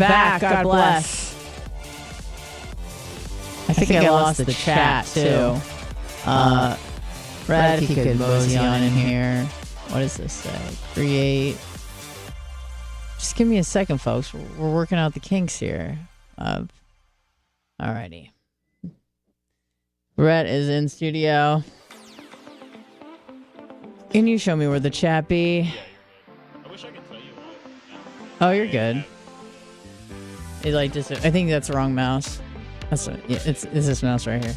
back. God bless. I think I lost the chat, too. Brad, if you could mosey on in here. What does this say? Create. Just give me a second, folks. We're working out the kinks here. Alrighty. Brett is in studio. Can you show me where the chat be? I wish I could tell you what. Oh, you're good. It like just. I think that's the wrong mouse. It's this mouse right here.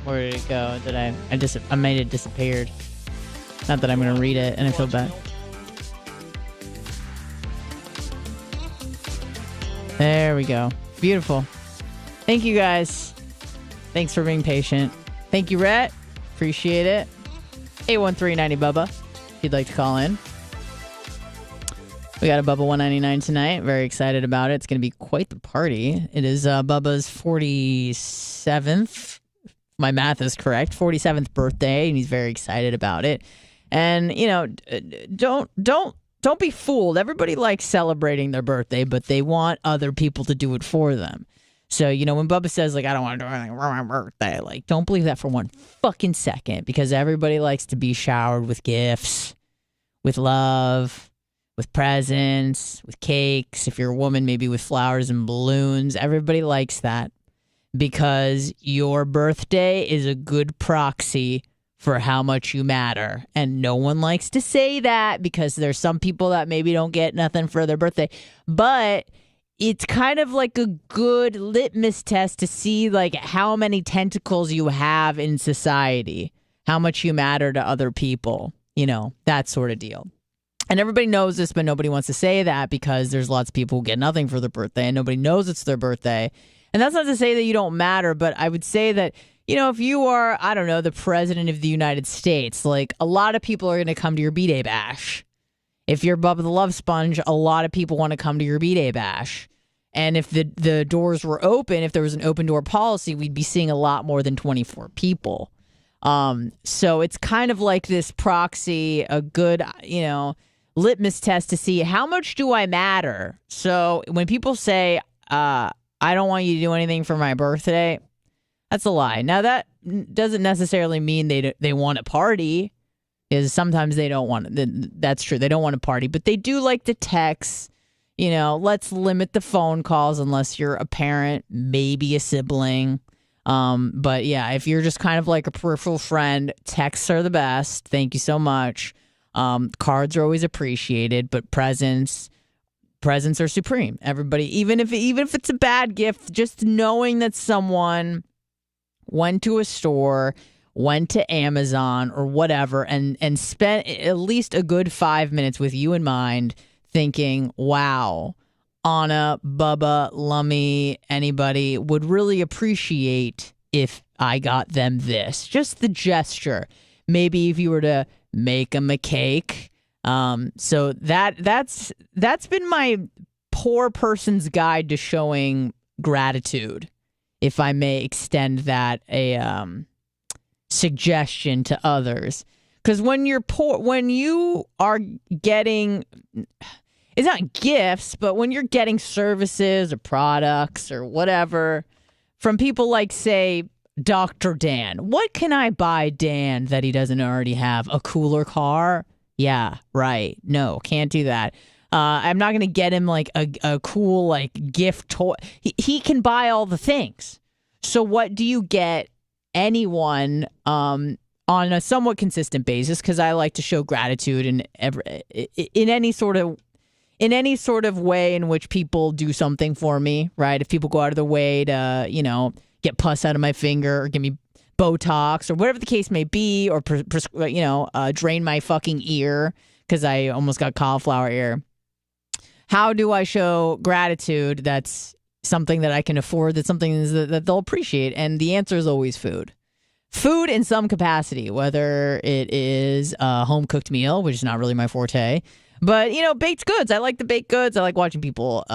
Where did it go? Did I made it disappeared. Not that I'm gonna read it, and I feel bad. There we go. Beautiful. Thank you guys. Thanks for being patient. Thank you, Rhett. Appreciate it. 813-90 Bubba, if you'd like to call in. We got a Bubba 199 tonight. Very excited about it. It's going to be quite the party. It is Bubba's 47th. My math is correct. 47th birthday, and he's very excited about it. And don't be fooled. Everybody likes celebrating their birthday, but they want other people to do it for them. So, when Bubba says, I don't want to do anything for my birthday, don't believe that for one fucking second, because everybody likes to be showered with gifts, with love, with presents, with cakes. If you're a woman, maybe with flowers and balloons. Everybody likes that because your birthday is a good proxy for how much you matter. And no one likes to say that because there's some people that maybe don't get nothing for their birthday. But it's kind of like a good litmus test to see how many tentacles you have in society, how much you matter to other people, that sort of deal. And everybody knows this, but nobody wants to say that because there's lots of people who get nothing for their birthday and nobody knows it's their birthday. And that's not to say that you don't matter, but I would say that, if you are, I don't know, the president of the United States, a lot of people are going to come to your B-Day bash. If you're Bubba the Love Sponge, a lot of people want to come to your B-Day bash. And if the doors were open, if there was an open door policy, we'd be seeing a lot more than 24 people. So it's kind of like this proxy, a good, litmus test to see how much do I matter. So when people say, I don't want you to do anything for my birthday, that's a lie. Now, that doesn't necessarily mean they want a party, because sometimes they don't want it. That's true. They don't want a party, but they do like to text. Let's limit the phone calls unless you're a parent, maybe a sibling. But yeah, if you're just kind of like a peripheral friend, texts are the best. Thank you so much. Cards are always appreciated, but presents are supreme. Everybody, even if it's a bad gift, just knowing that someone went to a store, went to Amazon or whatever, and spent at least a good 5 minutes with you in mind, thinking, wow, Anna, Bubba, Lummy, anybody would really appreciate if I got them this. Just the gesture. Maybe if you were to make them a cake. So that's been my poor person's guide to showing gratitude, if I may extend that a suggestion to others. Because when you're poor, when you are getting, it's not gifts, but when you're getting services or products or whatever from people like, say, Dr. Dan. What can I buy Dan that he doesn't already have? A cooler car? Yeah, right. No, can't do that. I'm not going to get him a cool gift toy. He can buy all the things. So what do you get anyone on a somewhat consistent basis? Because I like to show gratitude in any sort of way in which people do something for me, right? If people go out of their way to, get pus out of my finger or give me Botox or whatever the case may be, or drain my fucking ear because I almost got cauliflower ear. How do I show gratitude? That's something that I can afford. That's something that they'll appreciate. And the answer is always food. Food in some capacity, whether it is a home-cooked meal, which is not really my forte, but, baked goods. I like the baked goods. I like watching people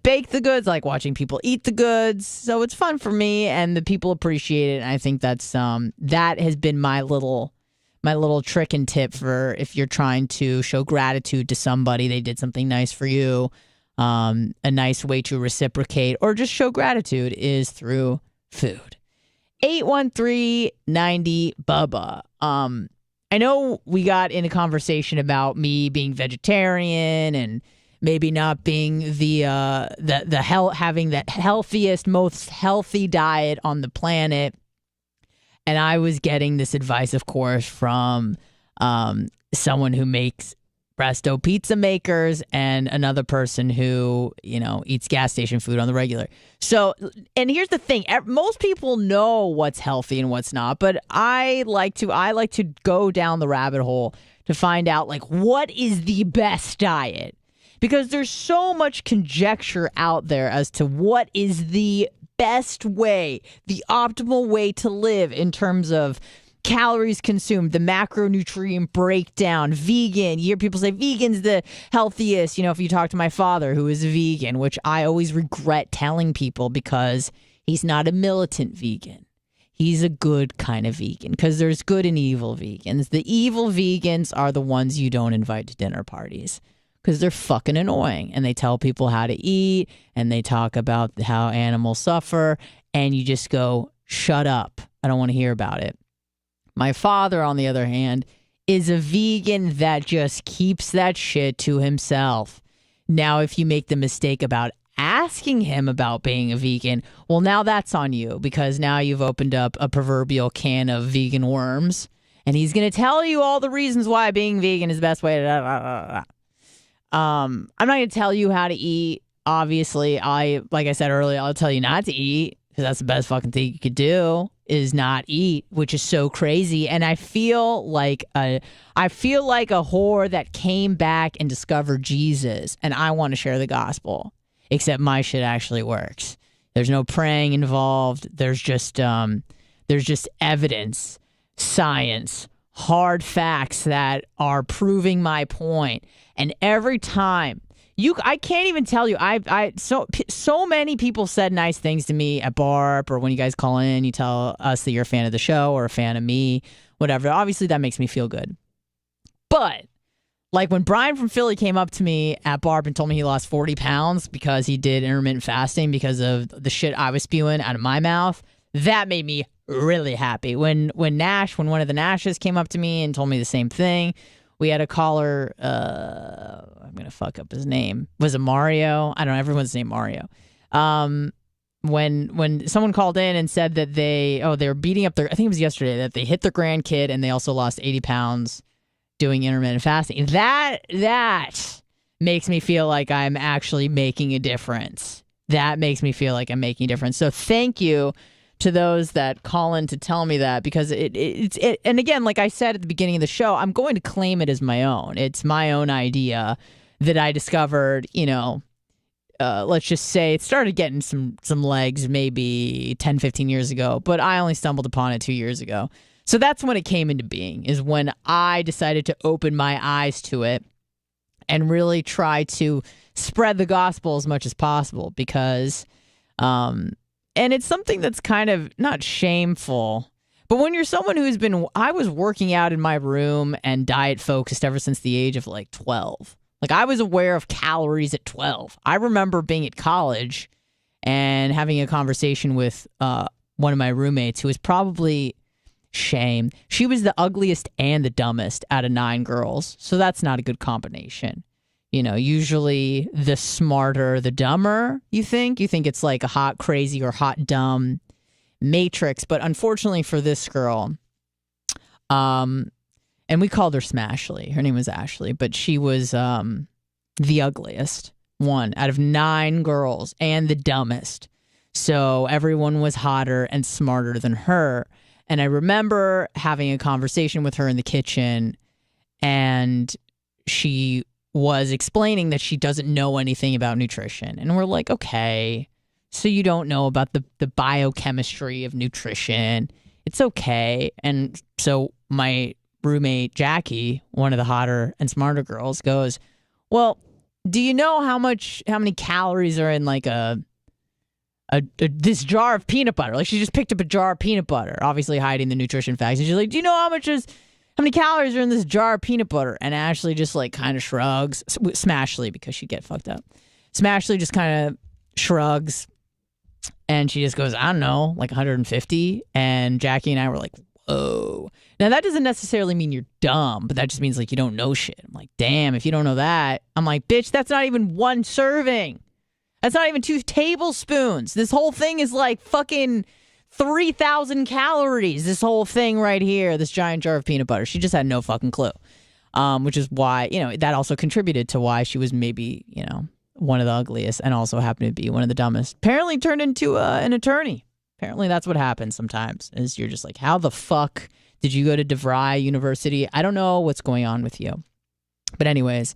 bake the goods. I like watching people eat the goods. So it's fun for me, and the people appreciate it. And I think that's that has been my little trick and tip for if you're trying to show gratitude to somebody. They did something nice for you. A nice way to reciprocate or just show gratitude is through food. 813-90 Bubba. I know we got in a conversation about me being vegetarian and maybe not being having the healthiest, most healthy diet on the planet. And I was getting this advice, of course, from someone who makes Presto pizza makers and another person who, eats gas station food on the regular. So, and here's the thing. Most people know what's healthy and what's not, but I like to go down the rabbit hole to find out, like, what is the best diet? Because there's so much conjecture out there as to what is the best way, the optimal way to live in terms of calories consumed, the macronutrient breakdown, vegan. You hear people say vegan's the healthiest. If you talk to my father, who is a vegan, which I always regret telling people because he's not a militant vegan. He's a good kind of vegan because there's good and evil vegans. The evil vegans are the ones you don't invite to dinner parties because they're fucking annoying and they tell people how to eat and they talk about how animals suffer and you just go, shut up. I don't want to hear about it. My father, on the other hand, is a vegan that just keeps that shit to himself. Now, if you make the mistake about asking him about being a vegan, well, now that's on you because now you've opened up a proverbial can of vegan worms and he's going to tell you all the reasons why being vegan is the best way to... I'm not going to tell you how to eat. Obviously, like I said earlier, I'll tell you not to eat because that's the best fucking thing you could do. Is not eat, which is so crazy. And I feel like a whore that came back and discovered Jesus, and I want to share the gospel. Except my shit actually works. There's no praying involved. There's just evidence, science, hard facts that are proving my point. And every time I can't even tell you. So many people said nice things to me at BARP or when you guys call in, you tell us that you're a fan of the show or a fan of me, whatever. Obviously, that makes me feel good. But like when Brian from Philly came up to me at BARP and told me he lost 40 pounds because he did intermittent fasting because of the shit I was spewing out of my mouth, that made me really happy. When one of the Nashes came up to me and told me the same thing. We had a caller, I'm going to fuck up his name. Was it Mario? I don't know. Everyone's named Mario. When someone called in and said that they were beating up I think it was yesterday, that they hit their grandkid and they also lost 80 pounds doing intermittent fasting. That makes me feel like I'm actually making a difference. That makes me feel like I'm making a difference. So thank you to those that call in to tell me that because it's and again, like I said at the beginning of the show, I'm going to claim it as my own. It's my own idea that I discovered, let's just say it started getting some legs maybe 10, 15 years ago, but I only stumbled upon it 2 years ago. So that's when it came into being, is when I decided to open my eyes to it and really try to spread the gospel as much as possible because and it's something that's kind of not shameful, but when you're someone I was working out in my room and diet focused ever since the age of like 12. Like I was aware of calories at 12. I remember being at college and having a conversation with one of my roommates who was probably shame. She was the ugliest and the dumbest out of 9 girls. So that's not a good combination. Usually the smarter, the dumber, you think it's like a hot, crazy or hot, dumb matrix. But unfortunately for this girl, and we called her Smashly. Her name was Ashley, but she was the ugliest one out of 9 girls and the dumbest. So everyone was hotter and smarter than her. And I remember having a conversation with her in the kitchen and she was explaining that she doesn't know anything about nutrition. And we're like, okay, so you don't know about the biochemistry of nutrition. It's okay. And so my roommate, Jackie, one of the hotter and smarter girls, goes, well, do you know how many calories are in like this jar of peanut butter? Like she just picked up a jar of peanut butter, obviously hiding the nutrition facts. And she's like, do you know how many calories are in this jar of peanut butter? And Ashley just like kind of shrugs, Smashly, because she'd get fucked up. Smashley just kind of shrugs and she just goes, I don't know, like 150. And Jackie and I were like, whoa. Now, that doesn't necessarily mean you're dumb, but that just means like you don't know shit. I'm like, damn, if you don't know that. I'm like, bitch, that's not even one serving. That's not even 2 tablespoons. This whole thing is like fucking 3,000 calories. This whole thing right here, this giant jar of peanut butter. She just had no fucking clue. Which is why, that also contributed to why she was maybe, one of the ugliest and also happened to be one of the dumbest. Apparently turned into an attorney. Apparently that's what happens sometimes, is you're just like, how the fuck did you go to DeVry University? I don't know what's going on with you. But anyways,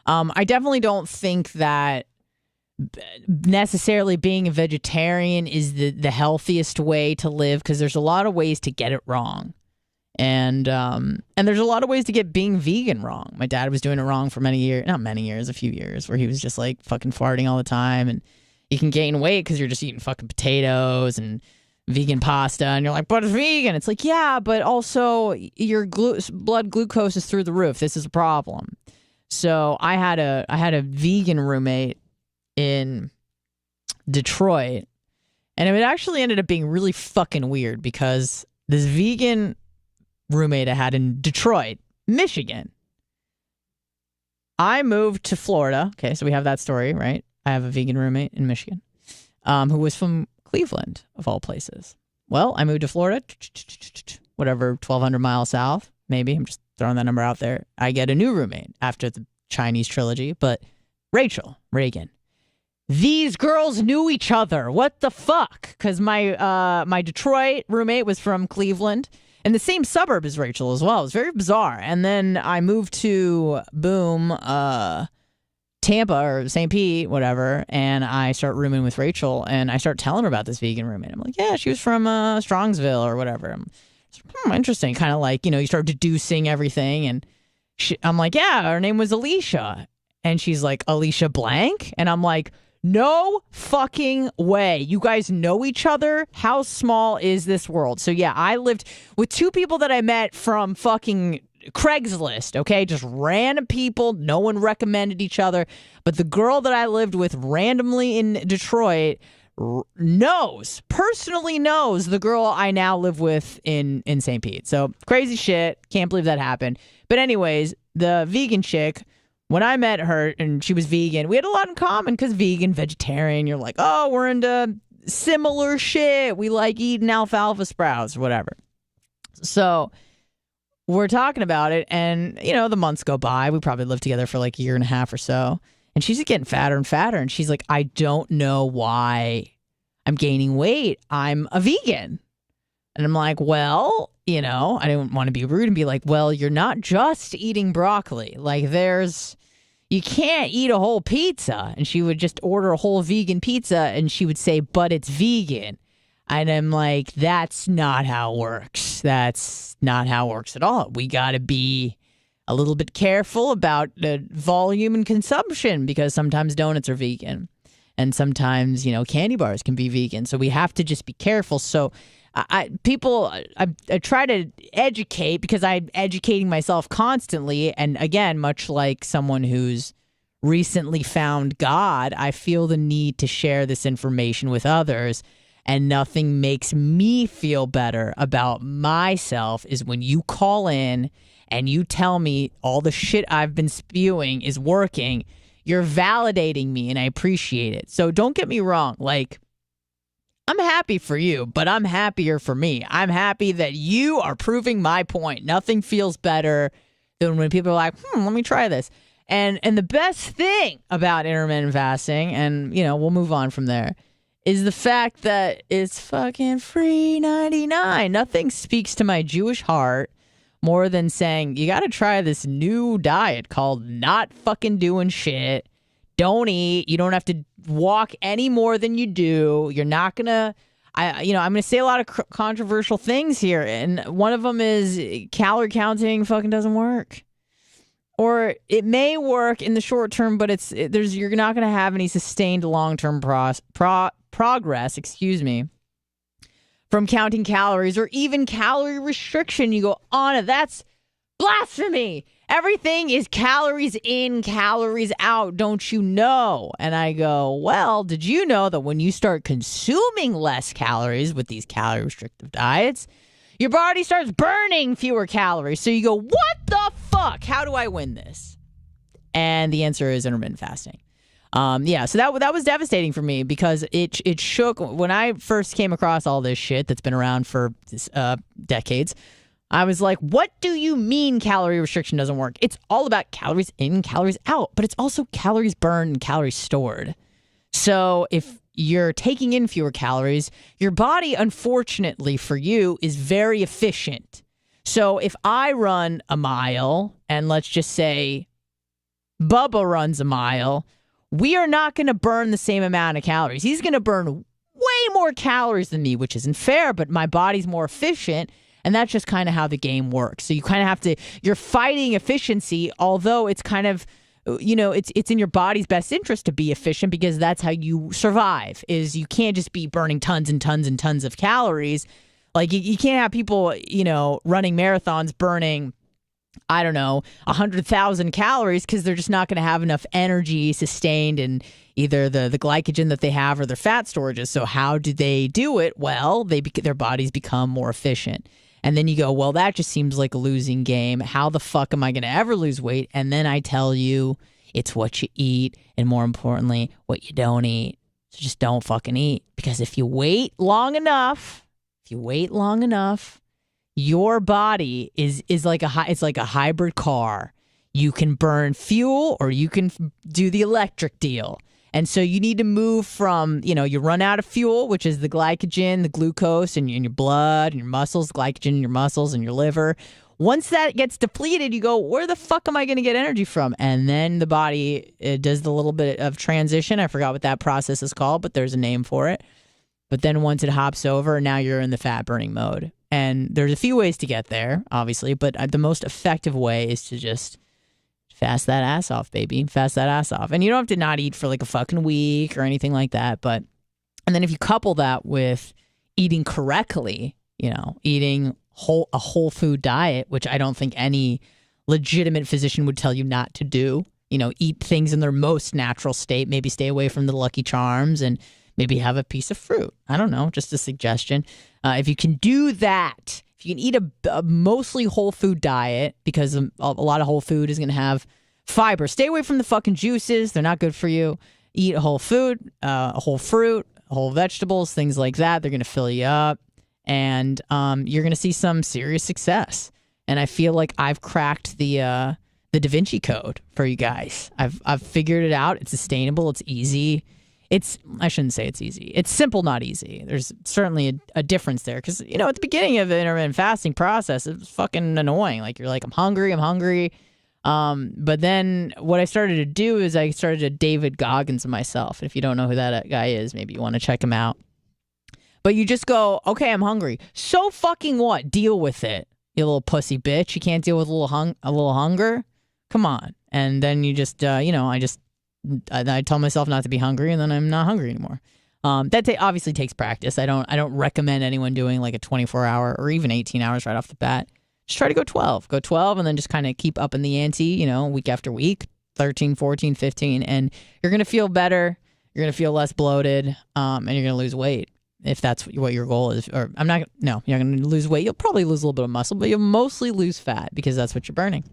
I definitely don't think that necessarily being a vegetarian is the healthiest way to live, because there's a lot of ways to get it wrong. And there's a lot of ways to get being vegan wrong. My dad was doing it wrong for a few years, where he was just like fucking farting all the time, and you can gain weight because you're just eating fucking potatoes and vegan pasta, and you're like, but it's vegan. It's like, yeah, but also your blood glucose is through the roof. This is a problem. So I had a vegan roommate in Detroit, and it actually ended up being really fucking weird, because this vegan roommate I had in Detroit, Michigan, I moved to Florida. Okay, so we have that story, right? I have a vegan roommate in Michigan, who was from Cleveland, of all places. Well, I moved to Florida, whatever, 1,200 miles south, maybe. I'm just throwing that number out there. I get a new roommate after the Chinese trilogy, but Rachel Reagan. These girls knew each other. What the fuck? Because my Detroit roommate was from Cleveland, in the same suburb as Rachel as well. It was very bizarre. And then I moved to Tampa or St. Pete, whatever, and I start rooming with Rachel, and I start telling her about this vegan roommate. I'm like, yeah, she was from Strongsville or whatever. Interesting. Kind of like, you start deducing everything, and I'm like, yeah, her name was Alicia. And she's like, Alicia blank? And I'm like, no fucking way. You guys know each other? How small is this world? So yeah, I lived with 2 people that I met from fucking Craigslist, okay? Just random people. No one recommended each other. But the girl that I lived with randomly in Detroit personally knows the girl I now live with in St. Pete. So crazy shit. Can't believe that happened. But anyways, the vegan chick, when I met her and she was vegan, we had a lot in common, because vegetarian, you're like, oh, we're into similar shit. We like eating alfalfa sprouts or whatever. So we're talking about it, and, the months go by. We probably lived together for like a year and a half or so. And she's getting fatter and fatter. And she's like, I don't know why I'm gaining weight. I'm a vegan. And I'm like, well, I didn't want to be rude and be like, well, you're not just eating broccoli. Like, you can't eat a whole pizza. And she would just order a whole vegan pizza, and she would say, but it's vegan. And I'm like, that's not how it works. That's not how it works at all. We got to be a little bit careful about the volume and consumption, because sometimes donuts are vegan, and sometimes, candy bars can be vegan. So we have to just be careful. So I try to educate, because I'm educating myself constantly. And again, much like someone who's recently found God, I feel the need to share this information with others. And nothing makes me feel better about myself is when you call in and you tell me all the shit I've been spewing is working. You're validating me, and I appreciate it. So don't get me wrong. Like, I'm happy for you, but I'm happier for me. I'm happy that you are proving my point. Nothing feels better than when people are like, let me try this. And the best thing about intermittent fasting, and, we'll move on from there, is the fact that it's fucking free 99. Nothing speaks to my Jewish heart more than saying, you got to try this new diet called not fucking doing shit. Don't eat. You don't have to walk any more than you do. You're not going to, I'm going to say a lot of controversial things here. And one of them is calorie counting fucking doesn't work. Or it may work in the short term, but you're not going to have any sustained long-term progress, from counting calories or even calorie restriction. You go, Anna, that's blasphemy. everything is calories in, calories out, don't you know? And I go, well, did you know that when you start consuming less calories with these calorie restrictive diets, your body starts burning fewer calories? So you go, what the fuck? How do I win this? And the answer is intermittent fasting. So that was devastating for me because it shook. When I first came across all this shit that's been around for decades, I was like, what do you mean calorie restriction doesn't work? It's all about calories in, calories out, but it's also calories burned and calories stored. So if you're taking in fewer calories, your body, unfortunately for you, is very efficient. So if I run a mile, and let's just say Bubba runs a mile, we are not going to burn the same amount of calories. He's going to burn way more calories than me, which isn't fair, but my body's more efficient, and that's just kind of how the game works. So you kind of have to, you're fighting efficiency, although it's kind of, it's in your body's best interest to be efficient because that's how you survive, is you can't just be burning tons and tons and tons of calories. Like you can't have people, running marathons burning, I don't know, 100,000 calories because they're just not going to have enough energy sustained in either the glycogen that they have or their fat storages. So how do they do it? Well, their bodies become more efficient. And then you go, well, that just seems like a losing game. How the fuck am I going to ever lose weight? And then I tell you, it's what you eat, and more importantly, what you don't eat. So just don't fucking eat. Because if you wait long enough, your body is like it's like a hybrid car. You can burn fuel or you can do the electric deal. And so you need to move from, you run out of fuel, which is the glycogen, the glucose in your blood and your muscles, glycogen in your muscles and your liver. Once that gets depleted, you go, where the fuck am I going to get energy from? And then the body does the little bit of transition. I forgot what that process is called, but there's a name for it. But then once it hops over, now you're in the fat burning mode. And there's a few ways to get there, obviously, but the most effective way is to just fast that ass off, baby. Fast that ass off. And you don't have to not eat for like a fucking week or anything like that. And then if you couple that with eating correctly, eating a whole food diet, which I don't think any legitimate physician would tell you not to do, eat things in their most natural state, maybe stay away from the Lucky Charms and maybe have a piece of fruit. I don't know, just a suggestion. If you can do that, if you can eat a mostly whole food diet, because a lot of whole food is going to have fiber. Stay away from the fucking juices. They're not good for you. Eat a whole food, a whole fruit, whole vegetables, things like that. They're going to fill you up. And you're going to see some serious success. And I feel like I've cracked the Da Vinci Code for you guys. I've figured it out. It's sustainable. It's easy. I shouldn't say it's easy. It's simple, not easy. There's certainly a difference there. Because, at the beginning of the intermittent fasting process, it was fucking annoying. Like, you're like, I'm hungry. But then what I started to do is I started to David Goggins myself. If you don't know who that guy is, maybe you want to check him out. But you just go, okay, I'm hungry. So fucking what? Deal with it, you little pussy bitch. You can't deal with a little hunger? Come on. And then you just, I tell myself not to be hungry, and then I'm not hungry anymore. That obviously takes practice. I don't recommend anyone doing like a 24-hour or even 18 hours right off the bat. Just try to go 12. Go 12 and then just kind of keep up in the ante, week after week, 13, 14, 15. And you're going to feel better. You're going to feel less bloated, and you're going to lose weight if that's what your goal is. Or you're not going to lose weight. You'll probably lose a little bit of muscle, but you'll mostly lose fat because that's what you're burning.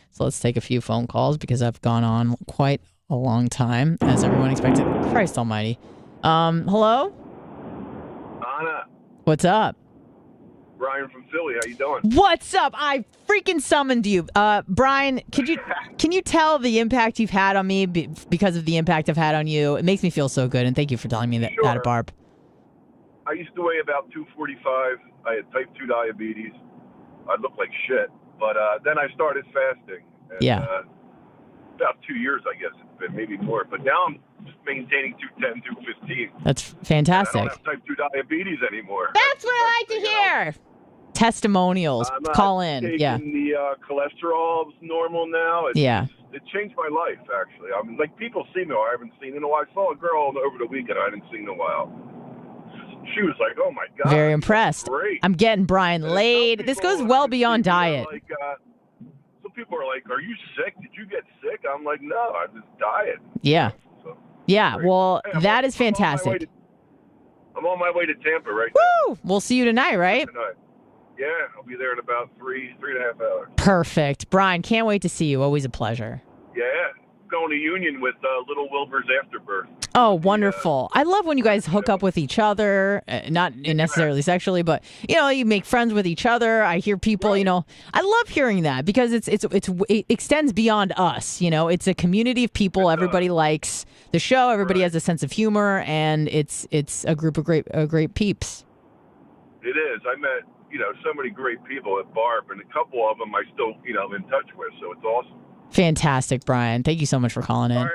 So let's take a few phone calls because I've gone on quite a long time, as everyone expected. Christ almighty. Hello? Anna. What's up? Brian from Philly. How you doing? What's up? I freaking summoned you. Brian, can you tell the impact you've had on me because of the impact I've had on you? It makes me feel so good, and thank you for telling me that, Sure. Barb. I used to weigh about 245. I had type 2 diabetes. I looked like shit. But then I started fasting. And, yeah. About 2 years, I guess it's been, maybe more. But now I'm just maintaining 210, 215. That's fantastic. I don't have type 2 diabetes anymore. That's what I like to hear. Testimonials. Call in. Yeah. The cholesterol's normal now. It changed my life, actually. I mean, like, people see me I haven't seen in a while. I saw a girl over the weekend I hadn't seen in a while. She was like, oh, my God. Very impressed. Great. I'm getting Brian laid. This goes well beyond diet. Some people are like, "Are you sick? Did you get sick?" I'm like, "No, I'm just diet." Yeah. So, yeah. great. Well, Hey, that is fantastic. I'm on my way to Tampa right now. Woo! We'll see you tonight, right? Tonight. Yeah, I'll be there in about 3.5 hours. Perfect. Brian, can't wait to see you. Always a pleasure. Yeah. Going to Union with Little Wilbur's Afterbirth. Oh, wonderful. I love when you guys hook up with each other, not necessarily sexually, but, you make friends with each other. I hear people, I love hearing that because it extends beyond us. It's a community of people. Everybody likes the show. Everybody has a sense of humor, and it's a group of great peeps. It is. I met, so many great people at Barb, and a couple of them I still, in touch with, so it's awesome. Fantastic, Brian. Thank you so much for calling in. All right.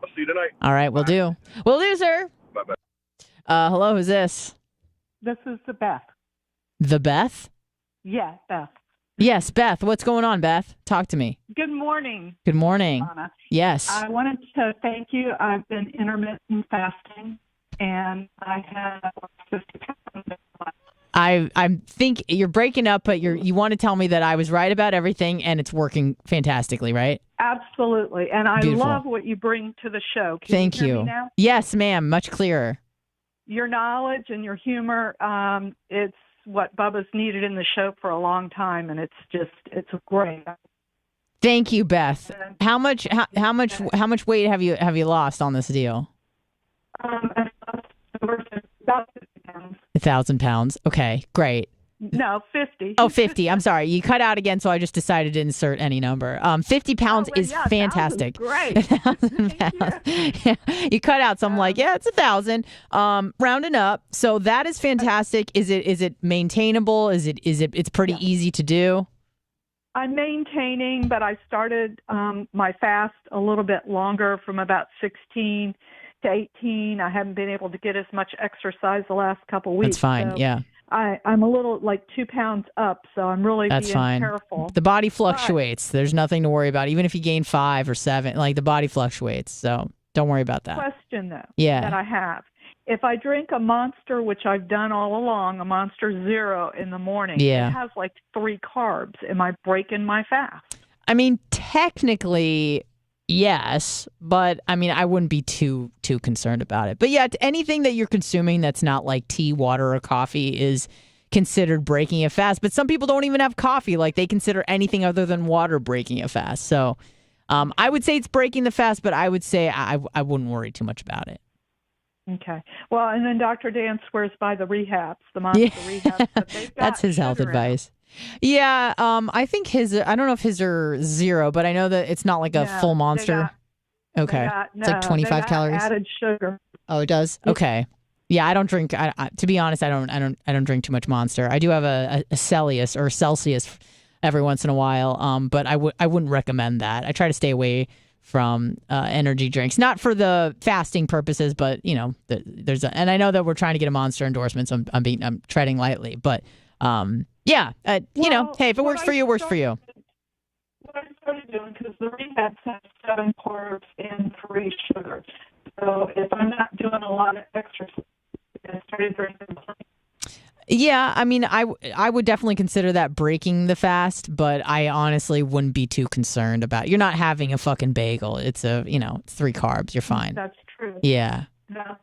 I'll see you tonight. All right, we'll do. We'll do, sir. Bye-bye. Hello, who's this? This is the Beth. The Beth? Yeah, Beth. Yes, Beth. What's going on, Beth? Talk to me. Good morning. Good morning. Anna. Yes. I wanted to thank you. I've been intermittent fasting, and I have 50 pounds. I think you're breaking up, but you want to tell me that I was right about everything, and it's working fantastically, right? Absolutely. And I Beautiful. love what you bring to the show. Can Thank you hear you. me now? Yes, ma'am. Much clearer. Your knowledge and your humor, it's what Bubba's needed in the show for a long time, and it's great. Thank you, Beth. How much weight have you lost on this deal? About 50 pounds. 1,000 pounds. Okay, great. No, 50. Oh, 50. I'm sorry. You cut out again, so I just decided to insert any number. 50 pounds is fantastic. Great. 1,000 pounds. Yeah. You cut out, so I'm like, yeah, it's 1,000. Rounding up. So that is fantastic. Is it maintainable? It's pretty easy to do? I'm maintaining, but I started my fast a little bit longer from about 16 to 18. I haven't been able to get as much exercise the last couple of weeks. That's fine, so yeah. I'm a little 2 pounds up, so I'm really That's being fine. careful. The body fluctuates. There's nothing to worry about. Even if you gain 5 or 7, the body fluctuates. So don't worry about that. Question, though, Yeah. that I have. If I drink a Monster, which I've done all along, a Monster Zero in the morning, Yeah. it has 3 carbs. Am I breaking my fast? I mean, technically, yes, but I wouldn't be too concerned about it. But yeah, anything that you're consuming that's not like tea, water, or coffee is considered breaking a fast. But some people don't even have coffee. They consider anything other than water breaking a fast. So I would say it's breaking the fast, but I would say I wouldn't worry too much about it. Okay. Well, and then Dr. Dan swears by the rehabs, the Monster rehabs. But they've got that's his health advice. Yeah, I think I don't know if his are 0, but I know that it's not a full Monster. Okay. It's 25 calories. Added sugar. Oh, it does? Okay. Yeah, I don't drink. To be honest, I don't drink too much Monster. I do have a Celsius every once in a while. But I wouldn't recommend that. I try to stay away from energy drinks, not for the fasting purposes, but and I know that we're trying to get a Monster endorsement, so I'm treading lightly, but yeah, hey, if it works for you, it works for you. What I started doing, because the rehabs have 7 carbs and 3 sugar, so if I'm not doing a lot of exercise, I started drinking. Yeah, I would definitely consider that breaking the fast, but I honestly wouldn't be too concerned about it. You're not having a fucking bagel. It's it's 3 carbs. You're fine. That's true. Yeah. No.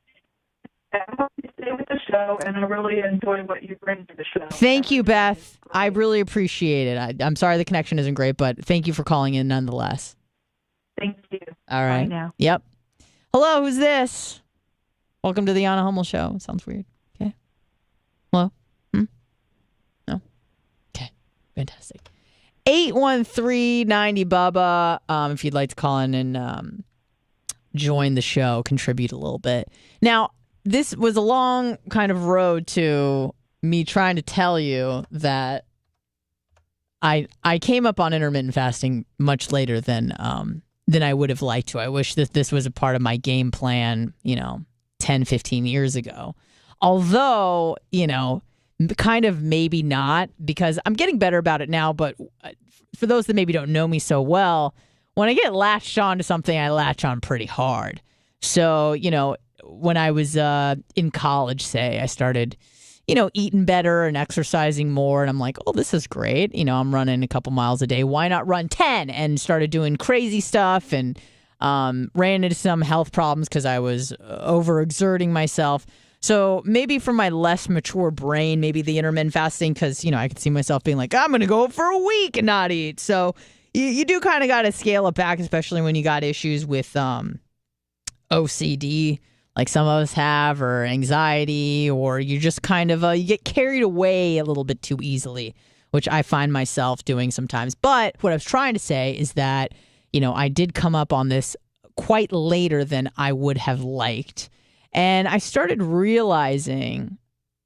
I hope you stay with the show, and I really enjoy what you bring to the show. Thank you, Beth. I really appreciate it. I'm sorry the connection isn't great, but thank you for calling in nonetheless. Thank you. All right. Bye now. Yep. Hello, who's this? Welcome to the Anna Hummel Show. Sounds weird. Okay. Hello? No? Okay. Fantastic. 813-90 Bubba. If you'd like to call in and join the show, contribute a little bit. Now, this was a long kind of road to me trying to tell you that I came up on intermittent fasting much later than I would have liked to. I wish that this was a part of my game plan, 10, 15 years ago. Although, kind of maybe not, because I'm getting better about it now. But for those that maybe don't know me so well, when I get latched on to something, I latch on pretty hard. So, when I was in college, say, I started, eating better and exercising more. And I'm like, oh, this is great. I'm running a couple miles a day. Why not run 10? And started doing crazy stuff and ran into some health problems because I was overexerting myself. So maybe for my less mature brain, maybe the intermittent fasting, because, I could see myself being like, I'm going to go for a week and not eat. So you do kind of got to scale it back, especially when you got issues with OCD, like some of us have, or anxiety, or you just kind of you get carried away a little bit too easily, which I find myself doing sometimes. But what I was trying to say is that, I did come up on this quite later than I would have liked. And I started realizing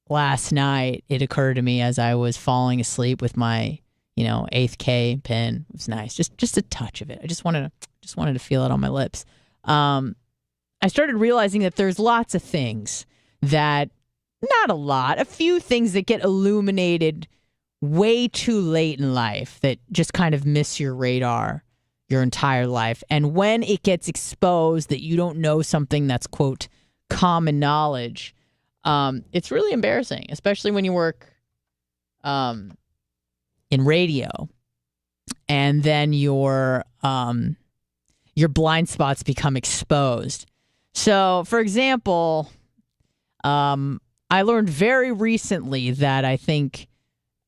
last night, it occurred to me as I was falling asleep with my, 8th K pin. It was nice. Just a touch of it. I just wanted to feel it on my lips. I started realizing that there's lots of things that, not a lot, a few things that get illuminated way too late in life that just kind of miss your radar your entire life. And when it gets exposed that you don't know something that's, quote, common knowledge, it's really embarrassing, especially when you work in radio and then your blind spots become exposed. So, for example, I learned very recently that I think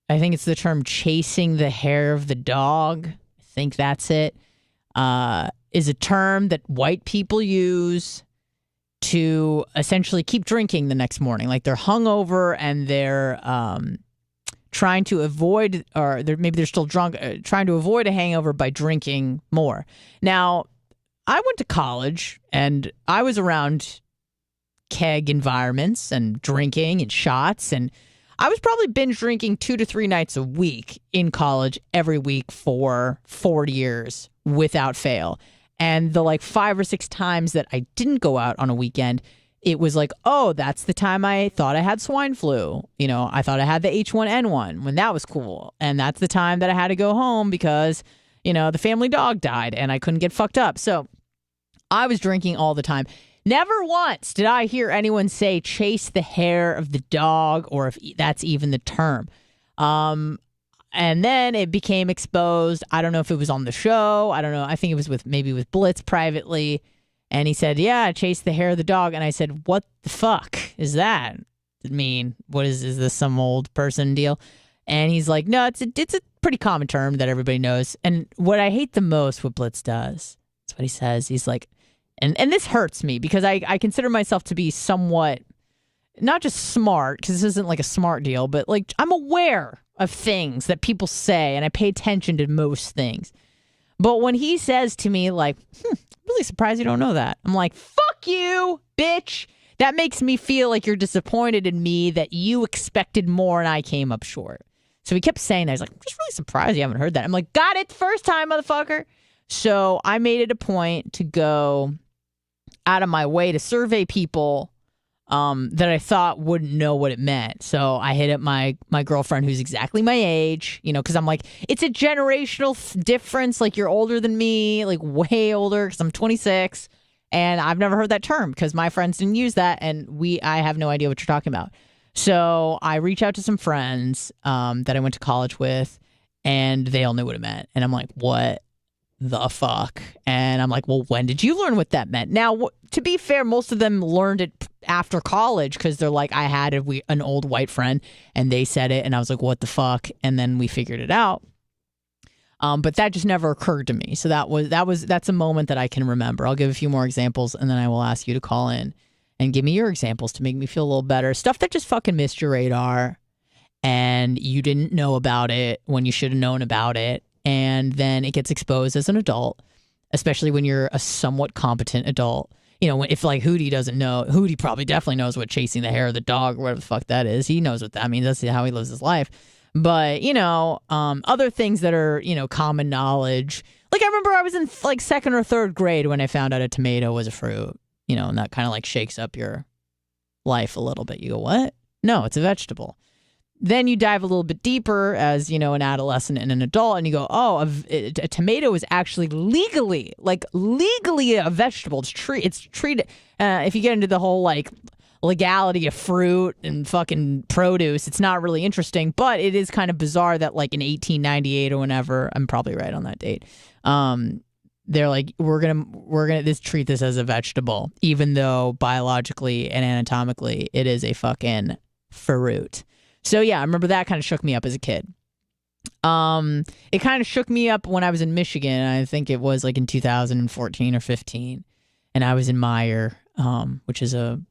it's the term chasing the hair of the dog. I think that's it. Is a term that white people use to essentially keep drinking the next morning. Like they're hungover and they're trying to avoid, or maybe they're still drunk, trying to avoid a hangover by drinking more. Now, I went to college and I was around keg environments and drinking and shots, and I was probably binge drinking 2 to 3 nights a week in college every week for 4 years without fail. And the 5 or 6 times that I didn't go out on a weekend, it was like, oh, that's the time I thought I had swine flu. I thought I had the H1N1 when that was cool. And that's the time that I had to go home because the family dog died and I couldn't get fucked up. So I was drinking all the time. Never once did I hear anyone say chase the hair of the dog, or if that's even the term. And then it became exposed. I don't know if it was on the show. I don't know. I think it was with Blitz privately. And he said, yeah, chase the hair of the dog. And I said, what the fuck is that? I mean, what is this some old person deal? And he's like, no, it's a pretty common term that everybody knows. And what I hate the most, what Blitz does, that's what he says. He's like, and this hurts me because I consider myself to be somewhat, not just smart, because this isn't like a smart deal, but I'm aware of things that people say and I pay attention to most things. But when he says to me I'm really surprised you don't know that. I'm like, fuck you, bitch. That makes me feel like you're disappointed in me, that you expected more and I came up short. So he kept saying that. He's like, I'm just really surprised you haven't heard that. I'm like, got it first time, motherfucker. So I made it a point to go out of my way to survey people that I thought wouldn't know what it meant. So I hit up my girlfriend who's exactly my age, because I'm like, it's a generational difference. Like, you're older than me, like way older, because I'm 26. And I've never heard that term because my friends didn't use that. And I have no idea what you're talking about. So I reach out to some friends that I went to college with, and they all knew what it meant. And I'm like, what the fuck? And I'm like, well, when did you learn what that meant? Now, to be fair, most of them learned it after college because they're like, I had an old white friend and they said it. And I was like, what the fuck? And then we figured it out. But that just never occurred to me. So that's a moment that I can remember. I'll give a few more examples and then I will ask you to call in and give me your examples to make me feel a little better. Stuff that just fucking missed your radar and you didn't know about it when you should have known about it. And then it gets exposed as an adult, especially when you're a somewhat competent adult. If Hootie doesn't know, Hootie probably definitely knows what chasing the hair of the dog or whatever the fuck that is. He knows what that means. That's how he lives his life. But, other things that are, common knowledge. Like, I remember I was in 2nd or 3rd grade when I found out a tomato was a fruit, and that kind of shakes up your life a little bit. You go, what? No, it's a vegetable. Then you dive a little bit deeper as, an adolescent and an adult, and you go, oh, a tomato is actually legally a vegetable. It's treated, if you get into the whole, legality of fruit and fucking produce. It's not really interesting, but it is kind of bizarre that like in 1898 or whenever, I'm probably right on that date. They're like, we're gonna treat this as a vegetable, even though biologically and anatomically it is a fucking fruit. So yeah, I remember that kind of shook me up as a kid. It kind of shook me up when I was in Michigan. I think it was like in 2014 or 15, and I was in Meijer, which is a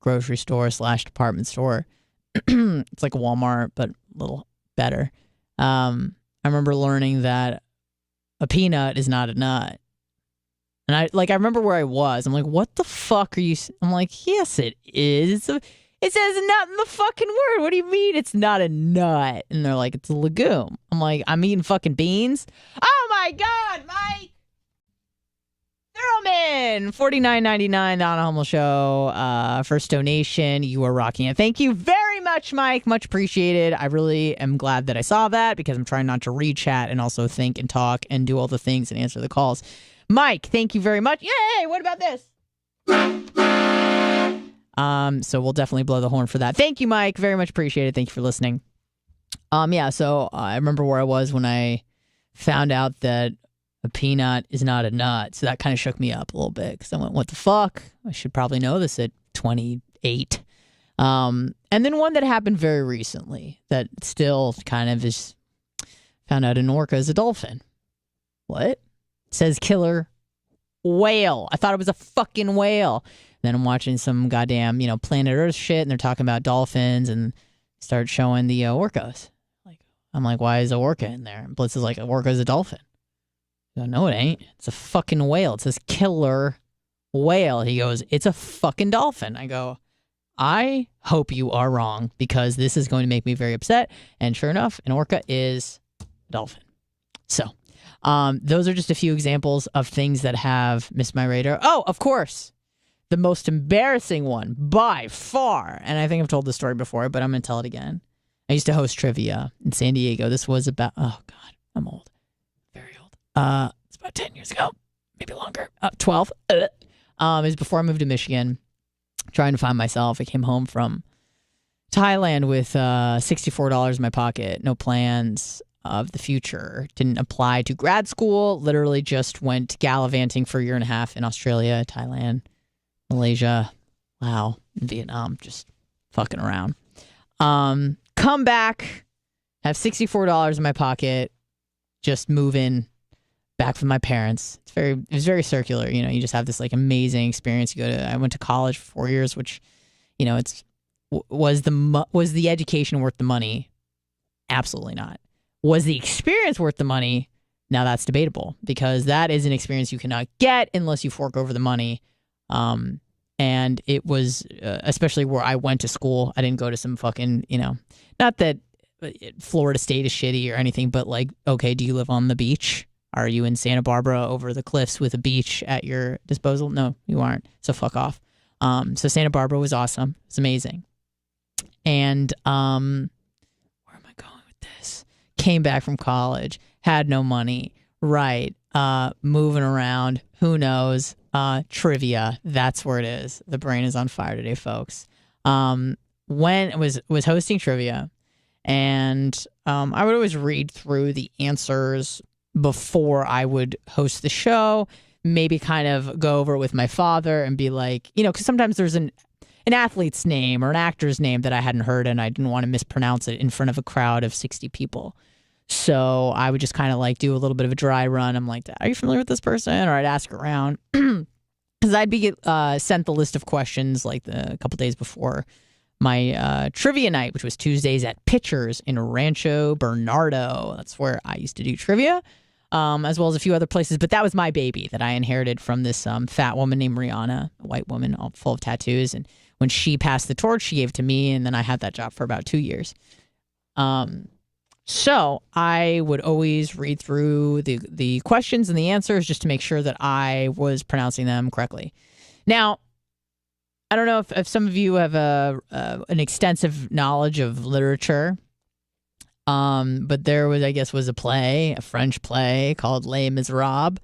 grocery store / department store. It's like a Walmart, but a little better. I remember learning that a peanut is not a nut. And I remember where I was. I'm like, what the fuck are you? I'm like, yes, it is. It says nut in the fucking word. What do you mean it's not a nut? And they're like, it's a legume. I'm like, I'm eating fucking beans. Oh my God, Mike! Thurman, $49.99, the Anna Hummel Show. First donation. You are rocking it. Thank you very much, Mike. Much appreciated. I really am glad that I saw that because I'm trying not to read chat and also think and talk and do all the things and answer the calls. Mike, thank you very much. Yay! What about this? So we'll definitely blow the horn for that. Thank you, Mike. Very much appreciated. Thank you for listening. Yeah, so I remember where I was when I found out that a peanut is not a nut. So that kind of shook me up a little bit because I went, what the fuck? I should probably know this at 28. And then one that happened very recently that still kind of is found out an orca is a dolphin. What? It says killer whale. I thought it was a fucking whale. Then I'm watching some goddamn, Planet Earth shit, and they're talking about dolphins and start showing the orcas. I'm like, why is a orca in there? And Blitz is like, a orca is a dolphin. I go, no, it ain't. It's a fucking whale. It says killer whale. He goes, it's a fucking dolphin. I go, I hope you are wrong because this is going to make me very upset. And sure enough, an orca is a dolphin. So those are just a few examples of things that have missed my radar. Oh, of course. The most embarrassing one by far, and I think I've told this story before, but I'm going to tell it again. I used to host trivia in San Diego. This was about, oh God, I'm old. Very old. It's about 10 years ago, maybe longer. 12. It was before I moved to Michigan, trying to find myself. I came home from Thailand with $64 in my pocket, no plans of the future. Didn't apply to grad school, literally just went gallivanting for a year and a half in Australia, Thailand, Malaysia, Laos, and Vietnam, just fucking around. Come back, have $64 in my pocket, just moving back with my parents. It was very circular. You just have this like amazing experience. I went to college for 4 years, which, was the education worth the money? Absolutely not. Was the experience worth the money? Now that's debatable because that is an experience you cannot get unless you fork over the money. And it was, especially where I went to school, I didn't go to some fucking, not that Florida State is shitty or anything, but like, okay, do you live on the beach? Are you in Santa Barbara over the cliffs with a beach at your disposal? No, you aren't. So fuck off. So Santa Barbara was awesome. It's amazing. And, where am I going with this? Came back from college, had no money. Right. Moving around. Who knows? Trivia. That's where it is. The brain is on fire today, folks. When it was hosting trivia, and I would always read through the answers before I would host the show. Maybe kind of go over it with my father and be like, because sometimes there's an athlete's name or an actor's name that I hadn't heard and I didn't want to mispronounce it in front of a crowd of 60 people. So I would just kind of like do a little bit of a dry run. I'm like, are you familiar with this person? Or I'd ask around because I'd be sent the list of questions like a couple days before my trivia night, which was Tuesdays at Pitchers in Rancho Bernardo. That's where I used to do trivia, as well as a few other places. But that was my baby that I inherited from this fat woman named Rihanna, a white woman all full of tattoos. And when she passed the torch, she gave it to me. And then I had that job for about 2 years. So I would always read through the questions and the answers just to make sure that I was pronouncing them correctly. Now, I don't know if some of you have an extensive knowledge of literature, but there was a French play called Les Miserables.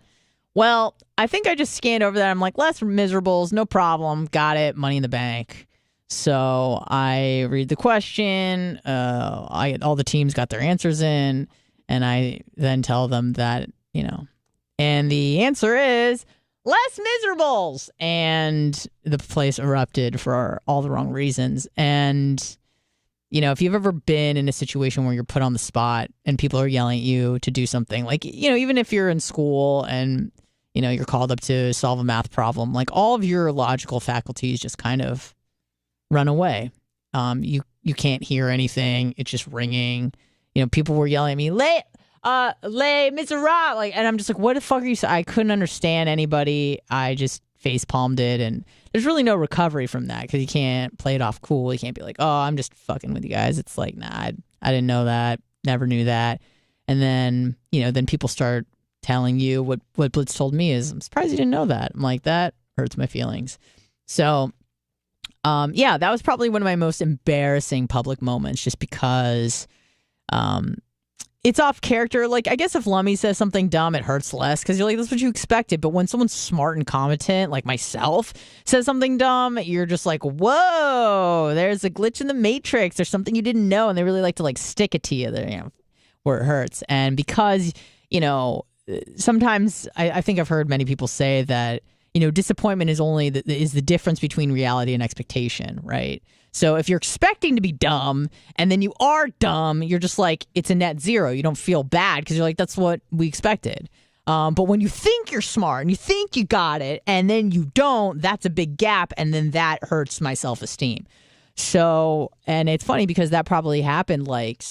Well, I think I just scanned over that. I'm like, Les Miserables, no problem. Got it. Money in the bank. So I read the question. All the teams got their answers in, and I then tell them that, and the answer is Les Miserables. And the place erupted for all the wrong reasons. And, if you've ever been in a situation where you're put on the spot and people are yelling at you to do something, like, even if you're in school and, you're called up to solve a math problem, like all of your logical faculties just kind of run away. You can't hear anything. It's just ringing. People were yelling at me, Les Miserables, like, and I'm just like, what the fuck are you saying? I couldn't understand anybody. I just face palmed it, and there's really no recovery from that because you can't play it off cool. You can't be like, oh, I'm just fucking with you guys. It's like, nah, I didn't know that. Never knew that. And then, then people start telling you what Blitz told me is, I'm surprised you didn't know that. I'm like, that hurts my feelings. So, yeah, that was probably one of my most embarrassing public moments just because it's off character. Like, I guess if Lummy says something dumb, it hurts less because you're like, that's what you expected. But when someone smart and competent, like myself, says something dumb, you're just like, whoa, there's a glitch in the matrix. There's something you didn't know. And they really like to like stick it to you there, where it hurts. And because, sometimes I think I've heard many people say that, disappointment is only is the difference between reality and expectation, right? So if you're expecting to be dumb and then you are dumb, you're just like, it's a net zero. You don't feel bad because you're like, that's what we expected. But when you think you're smart and you think you got it and then you don't, that's a big gap. And then that hurts my self-esteem. So, and it's funny because that probably happened like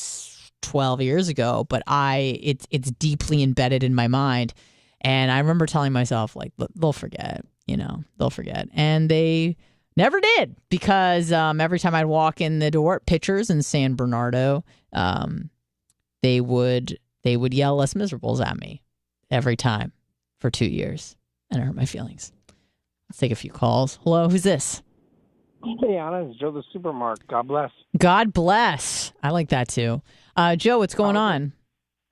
12 years ago, but it's deeply embedded in my mind. And I remember telling myself, like, they'll forget, they'll forget. And they never did because every time I'd walk in the door at Pitchers in San Bernardo, they would yell Les Miserables at me every time for 2 years. And it hurt my feelings. Let's take a few calls. Hello, who's this? Hey, Anna, it's Joe the Supermarket. God bless. God bless. I like that too. Joe, what's going on?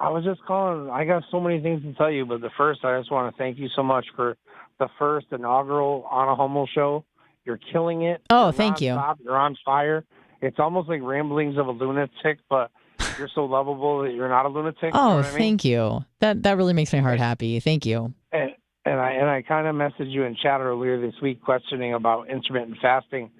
I was just calling. I got so many things to tell you, but first, I just want to thank you so much for the first inaugural Anna Hummel show. You're killing it. Oh, thank you. You're on fire. It's almost like ramblings of a lunatic, but you're so lovable that you're not a lunatic. Oh, you know what I mean? Thank you. That really makes my heart happy. Thank you. And I kind of messaged you in chat earlier this week questioning about intermittent fasting.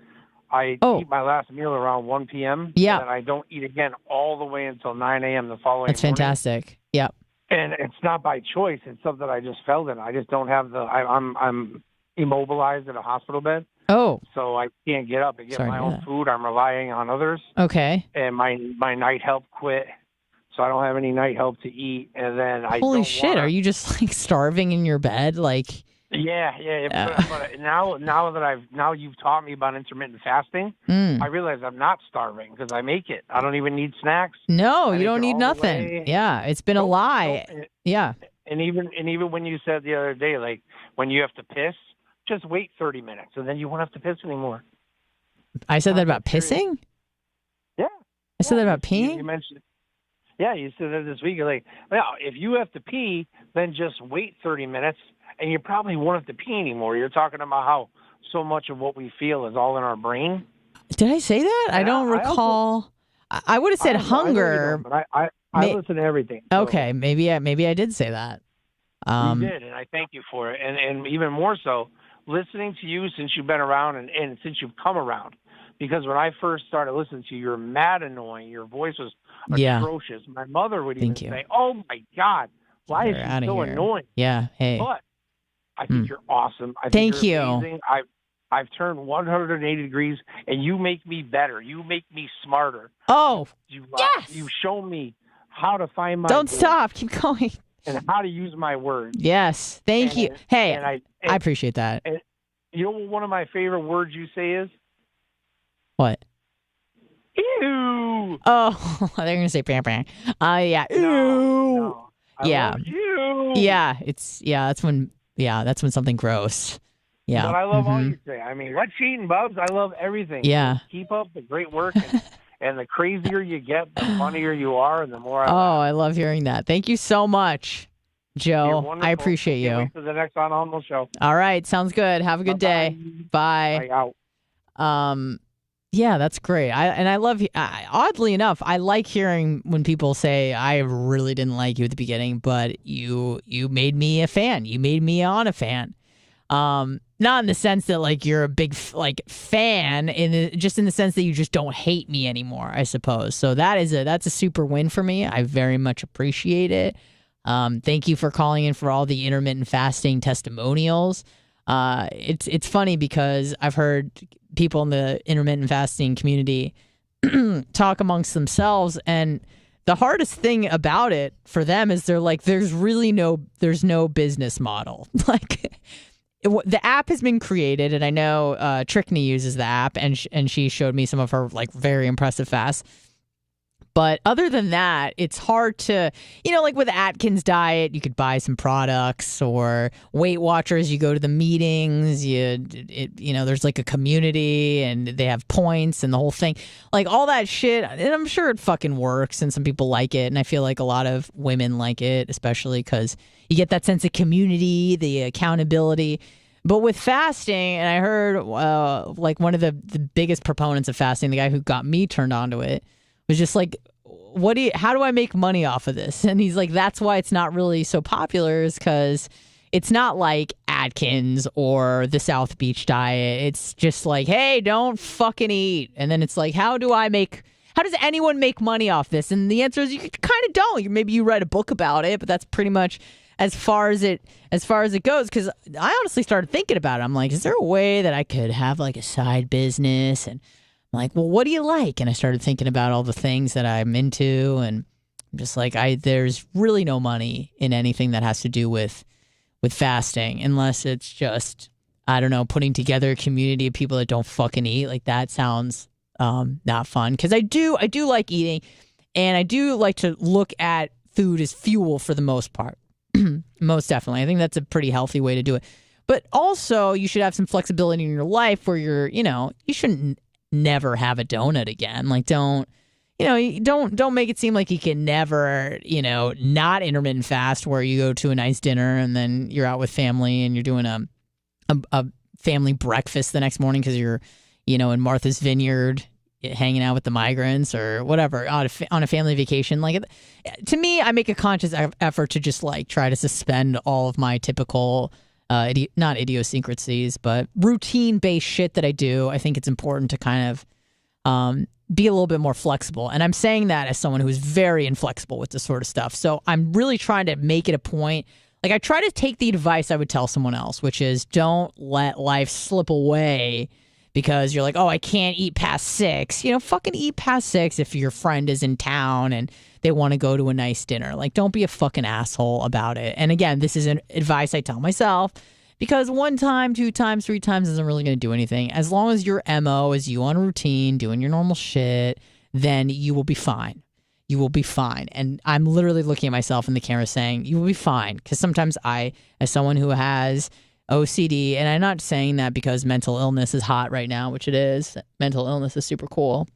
I eat my last meal around 1 p.m. Yeah. And I don't eat again all the way until 9 a.m. the following morning. That's fantastic. Yep. And it's not by choice. It's something that I just felt in. I just don't have I'm immobilized in a hospital bed. Oh. So I can't get up and get my own food. I'm relying on others. Okay. And my night help quit. So I don't have any night help to eat. And then Holy shit, are you just like starving in your bed? Like... Yeah. But now you've taught me about intermittent fasting. I realize I'm not starving because I make it. I don't even need snacks. No, you don't need nothing. Yeah, it's been a lie. Yeah. And even when you said the other day, like when you have to piss, just wait 30 minutes and then you won't have to piss anymore. I said that about pissing? Yeah. I said that about peeing? You mentioned. Yeah, you said that this week. You're like, well, if you have to pee, then just wait 30 minutes. And you probably won't have to pee anymore. You're talking about how so much of what we feel is all in our brain. Did I say that? I don't recall. I would have said hunger. But I listen to everything. So. Okay, maybe I did say that. You did, and I thank you for it. And even more so, listening to you since you've been around and since you've come around. Because when I first started listening to you, you're mad annoying. Your voice was atrocious. My mother would even say, oh, my God, why is she so annoying? Yeah, hey. But I think you're awesome. I think Thank you're you. Amazing. I've turned 180 degrees, and you make me better. You make me smarter. Oh, yes! You show me how to find my Don't voice stop. Keep going. And how to use my words. Yes. Thank you. Hey, I appreciate that. And you know what one of my favorite words you say is? What? Ew. Oh, they're going to say bam, bam. Yeah. Ew. No. I love you. Yeah. That's when something gross. Yeah. But I love all you say. I mean, what's cheating, Bubs? I love everything. Yeah. Keep up the great work. And the crazier you get, the funnier you are, and the more I laugh. I love hearing that. Thank you so much, Joe. I appreciate you. Wait for the next On Hummel show. All right. Sounds good. Have a good day. Bye. Bye. Out. Yeah, that's great. I love. Oddly enough, I like hearing when people say, "I really didn't like you at the beginning, but you made me a fan. You made me a fan." Not in the sense that like you're a big fan, just in the sense that you just don't hate me anymore, I suppose. So that's a super win for me. I very much appreciate it. Thank you for calling in for all the intermittent fasting testimonials. It's funny because I've heard people in the intermittent fasting community talk amongst themselves, and the hardest thing about it for them is they're like, there's no business model. Like, the app has been created, and I know Trickney uses the app, and she showed me some of her like very impressive fasts. But other than that, it's hard to, like with Atkins diet, you could buy some products, or Weight Watchers, you go to the meetings, there's like a community and they have points and the whole thing, like all that shit. And I'm sure it fucking works and some people like it. And I feel like a lot of women like it, especially because you get that sense of community, the accountability. But with fasting, and I heard like one of the biggest proponents of fasting, the guy who got me turned on to it, was just like, how do I make money off of this? And he's like, that's why it's not really so popular, is because it's not like Atkins or the South Beach diet. It's just like, hey, don't fucking eat. And then it's like, how does anyone make money off this? And the answer is you kind of don't. Maybe you write a book about it, but that's pretty much as far as it goes. Because I honestly started thinking about it. I'm like, is there a way that I could have like a side business? And I'm like, well, what do you like? And I started thinking about all the things that I'm into, and I'm just like, there's really no money in anything that has to do with fasting, unless it's just, I don't know, putting together a community of people that don't fucking eat. Like, that sounds not fun. Because I do like eating, and I do like to look at food as fuel for the most part. Most definitely. I think that's a pretty healthy way to do it. But also, you should have some flexibility in your life where you shouldn't never have a donut again. Like, don't make it seem like you can never, not intermittent fast, where you go to a nice dinner and then you're out with family and you're doing a family breakfast the next morning because you're, in Martha's Vineyard hanging out with the migrants or whatever on a family vacation. Like, to me, I make a conscious effort to just like try to suspend all of my typical not idiosyncrasies, but routine-based shit that I do. I think it's important to kind of be a little bit more flexible. And I'm saying that as someone who's very inflexible with this sort of stuff. So I'm really trying to make it a point. Like, I try to take the advice I would tell someone else, which is don't let life slip away because you're like, oh, I can't eat past 6. Fucking eat past 6 if your friend is in town and they want to go to a nice dinner. Like, don't be a fucking asshole about it. And again, this is an advice I tell myself because 1 time, 2 times, 3 times isn't really going to do anything. As long as your MO is you on routine, doing your normal shit, then you will be fine. You will be fine. And I'm literally looking at myself in the camera saying, you will be fine. Because sometimes I, as someone who has OCD, and I'm not saying that because mental illness is hot right now, which it is. Mental illness is super cool.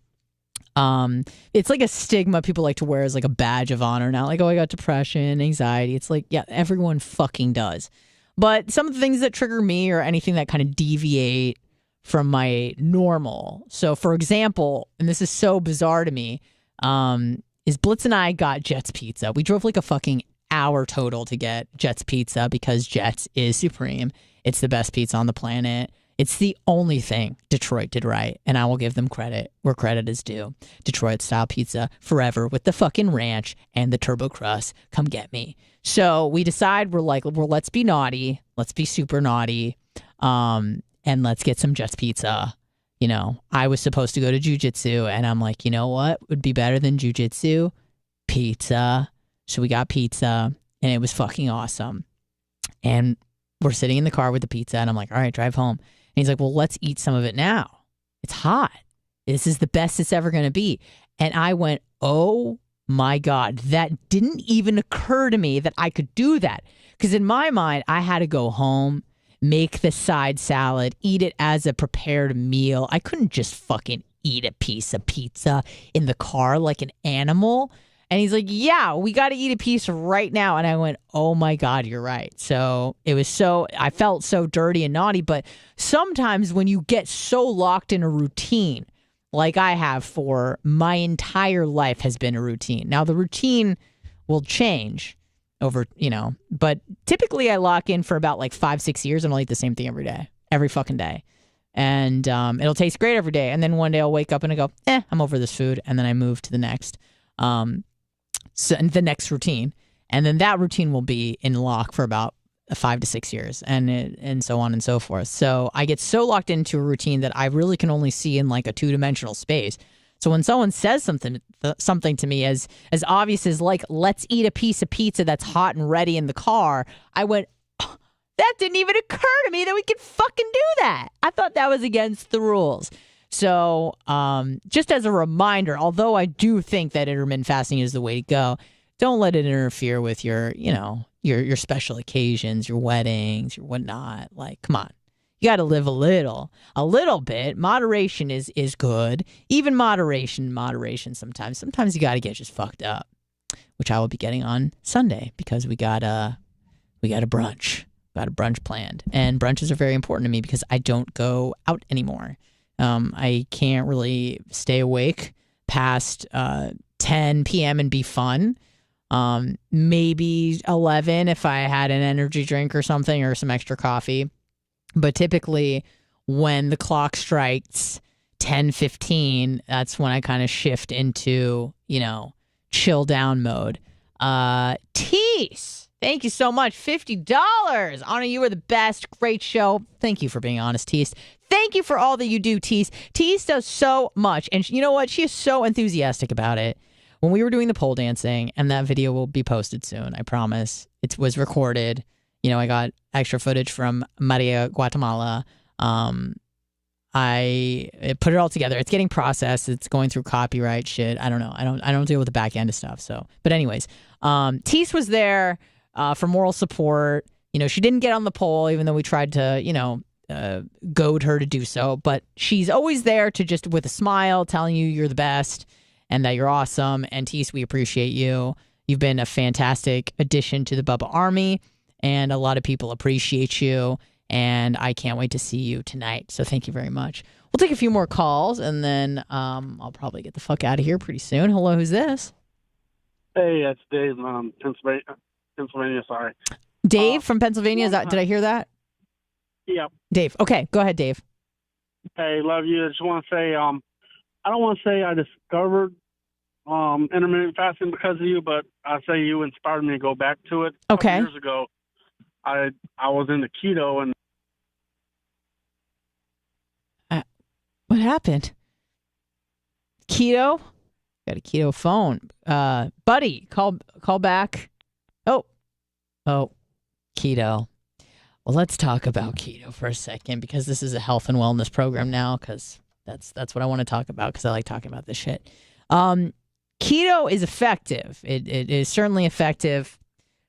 It's like a stigma people like to wear as like a badge of honor now. Like, oh, I got depression, anxiety. It's like, yeah, everyone fucking does. But some of the things that trigger me or anything that kind of deviate from my normal. So, for example, and this is so bizarre to me, is Blitz and I got Jets Pizza. We drove like a fucking hour total to get Jets Pizza because Jets is supreme. It's the best pizza on the planet. It's the only thing Detroit did right, and I will give them credit where credit is due. Detroit-style pizza forever with the fucking ranch and the turbo crust. Come get me. So we decide we're like, well, let's be naughty. Let's be super naughty, and let's get some Jets Pizza. I was supposed to go to jiu-jitsu, and I'm like, you know what would be better than jiu-jitsu? Pizza. So we got pizza, and it was fucking awesome. And we're sitting in the car with the pizza, and I'm like, all right, drive home. And he's like, well, let's eat some of it now. It's hot. This is the best it's ever going to be. And I went, oh my God, that didn't even occur to me that I could do that. Because in my mind, I had to go home, make the side salad, eat it as a prepared meal. I couldn't just fucking eat a piece of pizza in the car like an animal. And he's like, yeah, we got to eat a piece right now. And I went, oh my God, you're right. So I felt so dirty and naughty. But sometimes when you get so locked in a routine, like I have for my entire life has been a routine. Now, the routine will change over, but typically I lock in for about like 5-6 years and I'll eat the same thing every day, every fucking day. And it'll taste great every day. And then one day I'll wake up and I go, I'm over this food. And then I move to the next, the next routine. And then that routine will be in lock for about 5 to 6 years and so on and so forth. So I get so locked into a routine that I really can only see in like a 2-dimensional space. So when someone says something to me as obvious as like, let's eat a piece of pizza that's hot and ready in the car, I went, oh, that didn't even occur to me that we could fucking do that. I thought that was against the rules. So just as a reminder, although I do think that intermittent fasting is the way to go, don't let it interfere with your your special occasions, your weddings, your whatnot. Like, come on. You got to live a little bit. Moderation is good. Even moderation sometimes. Sometimes you got to get just fucked up, which I will be getting on Sunday because we got a brunch. Got a brunch planned. And brunches are very important to me because I don't go out anymore. I can't really stay awake past 10 p.m. and be fun. Maybe 11 if I had an energy drink or something or some extra coffee. But typically when the clock strikes 10:15, that's when I kind of shift into, chill down mode. Tease, thank you so much. $50. Anna, you are the best. Great show. Thank you for being honest, Tease. Thank you for all that you do, Tease. Tease does so much. And you know what? She is so enthusiastic about it. When we were doing the pole dancing, and that video will be posted soon, I promise. It was recorded. I got extra footage from Maria, Guatemala. I put it all together. It's getting processed. It's going through copyright shit. I don't know. I don't deal with the back end of stuff. So, but anyways, Teese was there for moral support. She didn't get on the pole, even though we tried to, goad her to do so. But she's always there to just with a smile, telling you you're the best and that you're awesome. And Teese, we appreciate you. You've been a fantastic addition to the Bubba Army. And a lot of people appreciate you, and I can't wait to see you tonight. So thank you very much. We'll take a few more calls, and then I'll probably get the fuck out of here pretty soon. Hello, who's this? Hey, it's Dave, Pennsylvania. Sorry, Dave from Pennsylvania. Did I hear that? Yeah, Dave. Okay, go ahead, Dave. Hey, love you. I just want to say, I don't want to say I discovered intermittent fasting because of you, but I say you inspired me to go back to it. Okay. A couple years ago, I was into keto and what happened? Keto? Got a keto phone. Buddy, call back. Oh, keto. Well, let's talk about keto for a second because this is a health and wellness program now because that's what I want to talk about because I like talking about this shit. Keto is effective. It is certainly effective.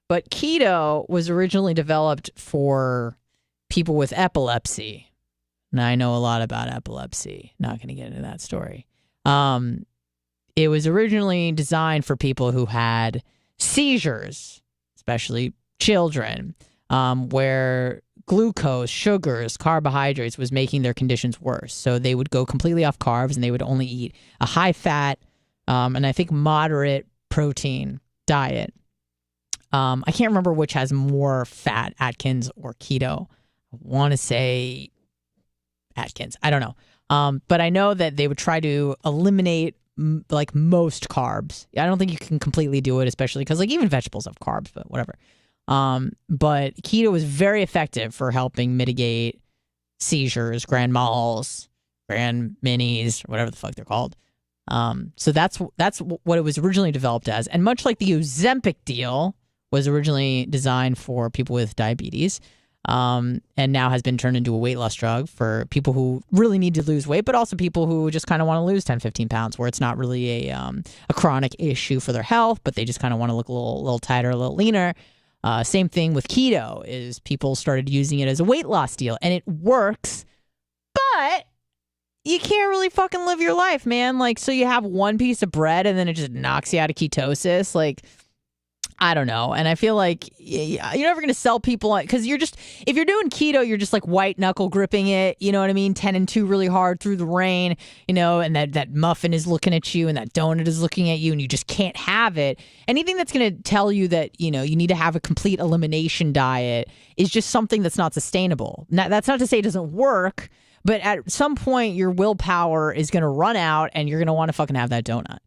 But keto was originally developed for people with epilepsy. Now, I know a lot about epilepsy. Not going to get into that story. It was originally designed for people who had seizures, especially children, where glucose, sugars, carbohydrates was making their conditions worse. So they would go completely off carbs and they would only eat a high-fat and I think moderate protein diet. I can't remember which has more fat, Atkins or keto. I want to say Atkins. I don't know. But I know that they would try to eliminate like most carbs. I don't think you can completely do it, especially because like even vegetables have carbs, but whatever. But keto is very effective for helping mitigate seizures, grand mals, grand minis, whatever the fuck they're called. So that's what it was originally developed as. And much like the Ozempic deal was originally designed for people with diabetes, and now has been turned into a weight loss drug for people who really need to lose weight, but also people who just kind of want to lose 10, 15 pounds, where it's not really a chronic issue for their health, but they just kind of want to look a little tighter, a little leaner. Same thing with keto is people started using it as a weight loss deal, and it works, but you can't really fucking live your life, man. Like, so you have one piece of bread and then it just knocks you out of ketosis. Like, I don't know. And I feel like you're never going to sell people because if you're doing keto, you're just like white knuckle gripping it. You know what I mean? 10 and 2 really hard through the rain, and that muffin is looking at you and that donut is looking at you and you just can't have it. Anything that's going to tell you that, you need to have a complete elimination diet is just something that's not sustainable. Now, that's not to say it doesn't work, but at some point your willpower is going to run out and you're going to want to fucking have that donut.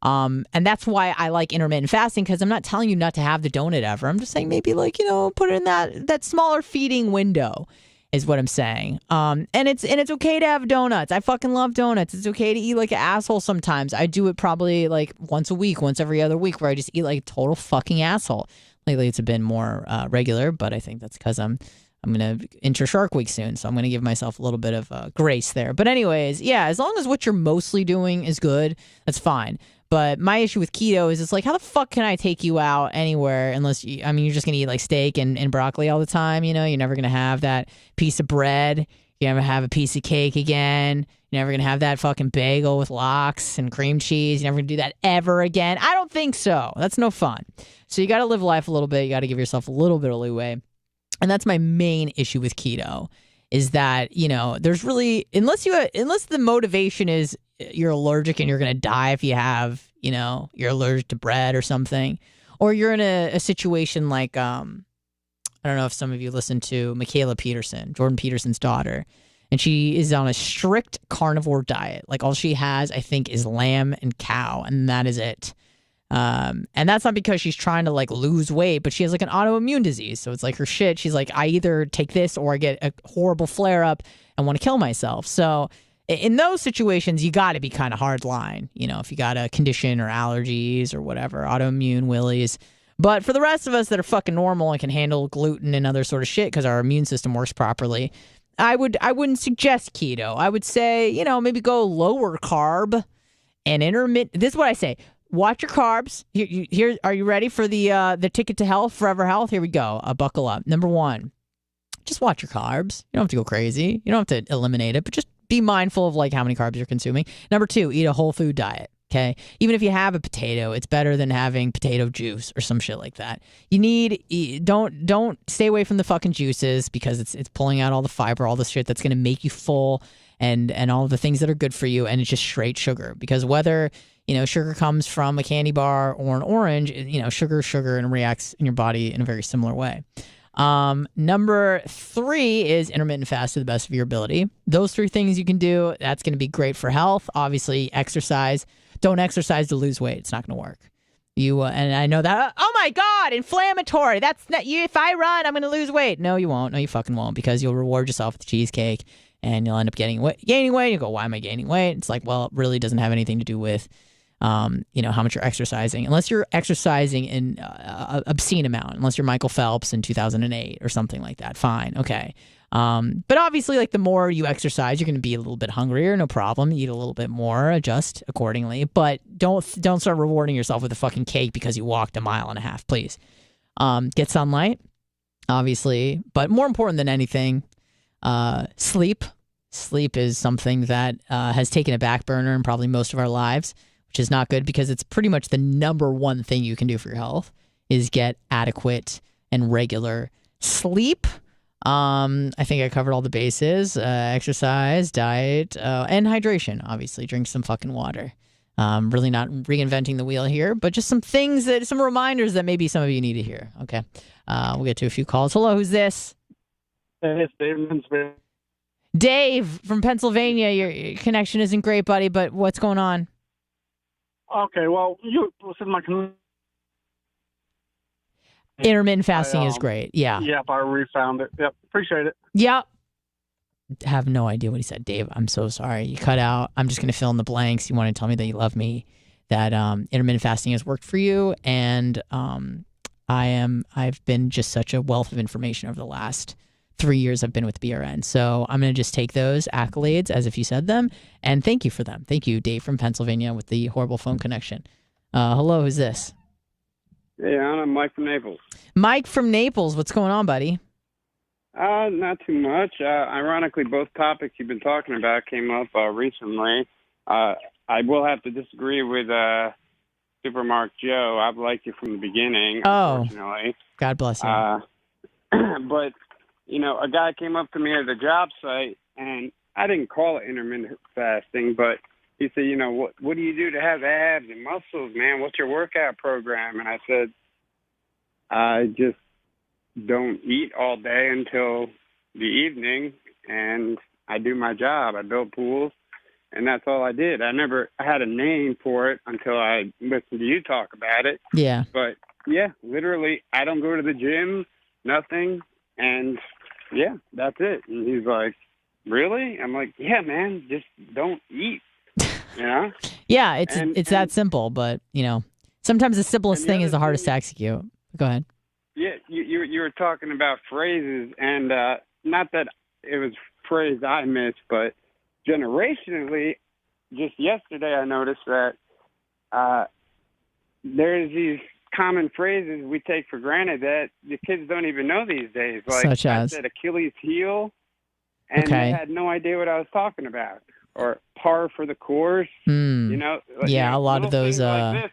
And that's why I like intermittent fasting, because I'm not telling you not to have the donut ever. I'm just saying maybe put it in that smaller feeding window is what I'm saying. And it's okay to have donuts. I fucking love donuts. It's okay to eat like an asshole sometimes. I do it probably like once a week, once every other week, where I just eat like a total fucking asshole. Lately it's been more regular, but I think that's because I'm going to enter Shark Week soon, so I'm going to give myself a little bit of grace there. But anyways, yeah, as long as what you're mostly doing is good, that's fine. But my issue with keto is it's like, how the fuck can I take you out anywhere unless you're just going to eat like steak and broccoli all the time, You're never going to have that piece of bread. You never have a piece of cake again. You're never going to have that fucking bagel with lox and cream cheese. You're never going to do that ever again. I don't think so. That's no fun. So you got to live life a little bit. You got to give yourself a little bit of leeway. And that's my main issue with keto is that, there's really, unless the motivation is you're allergic and you're going to die if you have, you're allergic to bread or something, or you're in a situation like, I don't know if some of you listen to Michaela Peterson, Jordan Peterson's daughter, and she is on a strict carnivore diet. Like all she has, I think, is lamb and cow, and that is it. And that's not because she's trying to like lose weight, but she has like an autoimmune disease. So it's like her shit. She's like, I either take this or I get a horrible flare up and want to kill myself. So in those situations, you got to be kind of hard line, if you got a condition or allergies or whatever, autoimmune willies. But for the rest of us that are fucking normal and can handle gluten and other sort of shit because our immune system works properly, I wouldn't suggest keto. I would say, maybe go lower carb and intermittent. This is what I say. Watch your carbs. Here, are you ready for the ticket to health, forever health? Here we go. Buckle up. Number 1, just watch your carbs. You don't have to go crazy. You don't have to eliminate it, but just be mindful of like how many carbs you're consuming. Number 2, eat a whole food diet. Okay. Even if you have a potato, it's better than having potato juice or some shit like that. Don't stay away from the fucking juices because it's pulling out all the fiber, all the shit that's going to make you full and all the things that are good for you. And it's just straight sugar because whether, sugar comes from a candy bar or an orange, sugar and reacts in your body in a very similar way. Number 3 is intermittent fast to the best of your ability. Those 3 things you can do, that's going to be great for health. Obviously, exercise. Don't exercise to lose weight. It's not going to work. And I know that, oh my God, inflammatory. That's not you. If I run, I'm going to lose weight. No, you won't. No, you fucking won't because you'll reward yourself with cheesecake and you'll end up gaining weight. You go, why am I gaining weight? It's like, well, it really doesn't have anything to do with how much you're exercising, unless you're exercising in obscene amount, unless you're Michael Phelps in 2008 or something like that. Fine. Okay. But obviously like the more you exercise, you're going to be a little bit hungrier. No problem. Eat a little bit more, adjust accordingly, but don't start rewarding yourself with a fucking cake because you walked a mile and a half, please. Get sunlight, obviously, but more important than anything, sleep. Sleep is something that has taken a back burner in probably most of our lives, which is not good because it's pretty much the number 1 thing you can do for your health is get adequate and regular sleep. I think I covered all the bases, exercise, diet, and hydration. Obviously, drink some fucking water. Really not reinventing the wheel here, but just some reminders that maybe some of you need to hear. Okay. We'll get to a few calls. Hello, who's this? It's Dave. Dave from Pennsylvania. Your connection isn't great, buddy, but what's going on? Okay, well, you said my intermittent fasting is great. Yeah. Yep, I refound it. Yep, appreciate it. Yep. Have no idea what he said, Dave. I'm so sorry. You cut out. I'm just going to fill in the blanks. You want to tell me that you love me, that intermittent fasting has worked for you, and I've been just such a wealth of information over the last 3 years I've been with BRN. So I'm going to just take those accolades as if you said them, and thank you for them. Thank you, Dave from Pennsylvania with the horrible phone connection. Hello, who's this? Hey, I'm Mike from Naples. Mike from Naples. What's going on, buddy? Not too much. Ironically, both topics you've been talking about came up recently. I will have to disagree with Supermark Joe. I've liked you from the beginning, Oh. unfortunately. God bless you. But, a guy came up to me at the job site, and I didn't call it intermittent fasting, but he said, what do you do to have abs and muscles, man? What's your workout program? And I said, I just don't eat all day until the evening, and I do my job. I build pools, and that's all I did. I never had a name for it until I listened to you talk about it. Yeah. But, yeah, literally, I don't go to the gym, nothing, and, yeah, that's it. And he's like, really? I'm like, yeah, man, just don't eat, Yeah, it's that simple, but, sometimes the simplest thing is the hardest to execute. Go ahead. Yeah, you were talking about phrases, and not that it was phrase I missed, but generationally, just yesterday I noticed that there's these common phrases we take for granted that the kids don't even know these days. Like Such as? I said Achilles heel, and they had no idea what I was talking about. Or par for the course, Yeah, a lot of those, like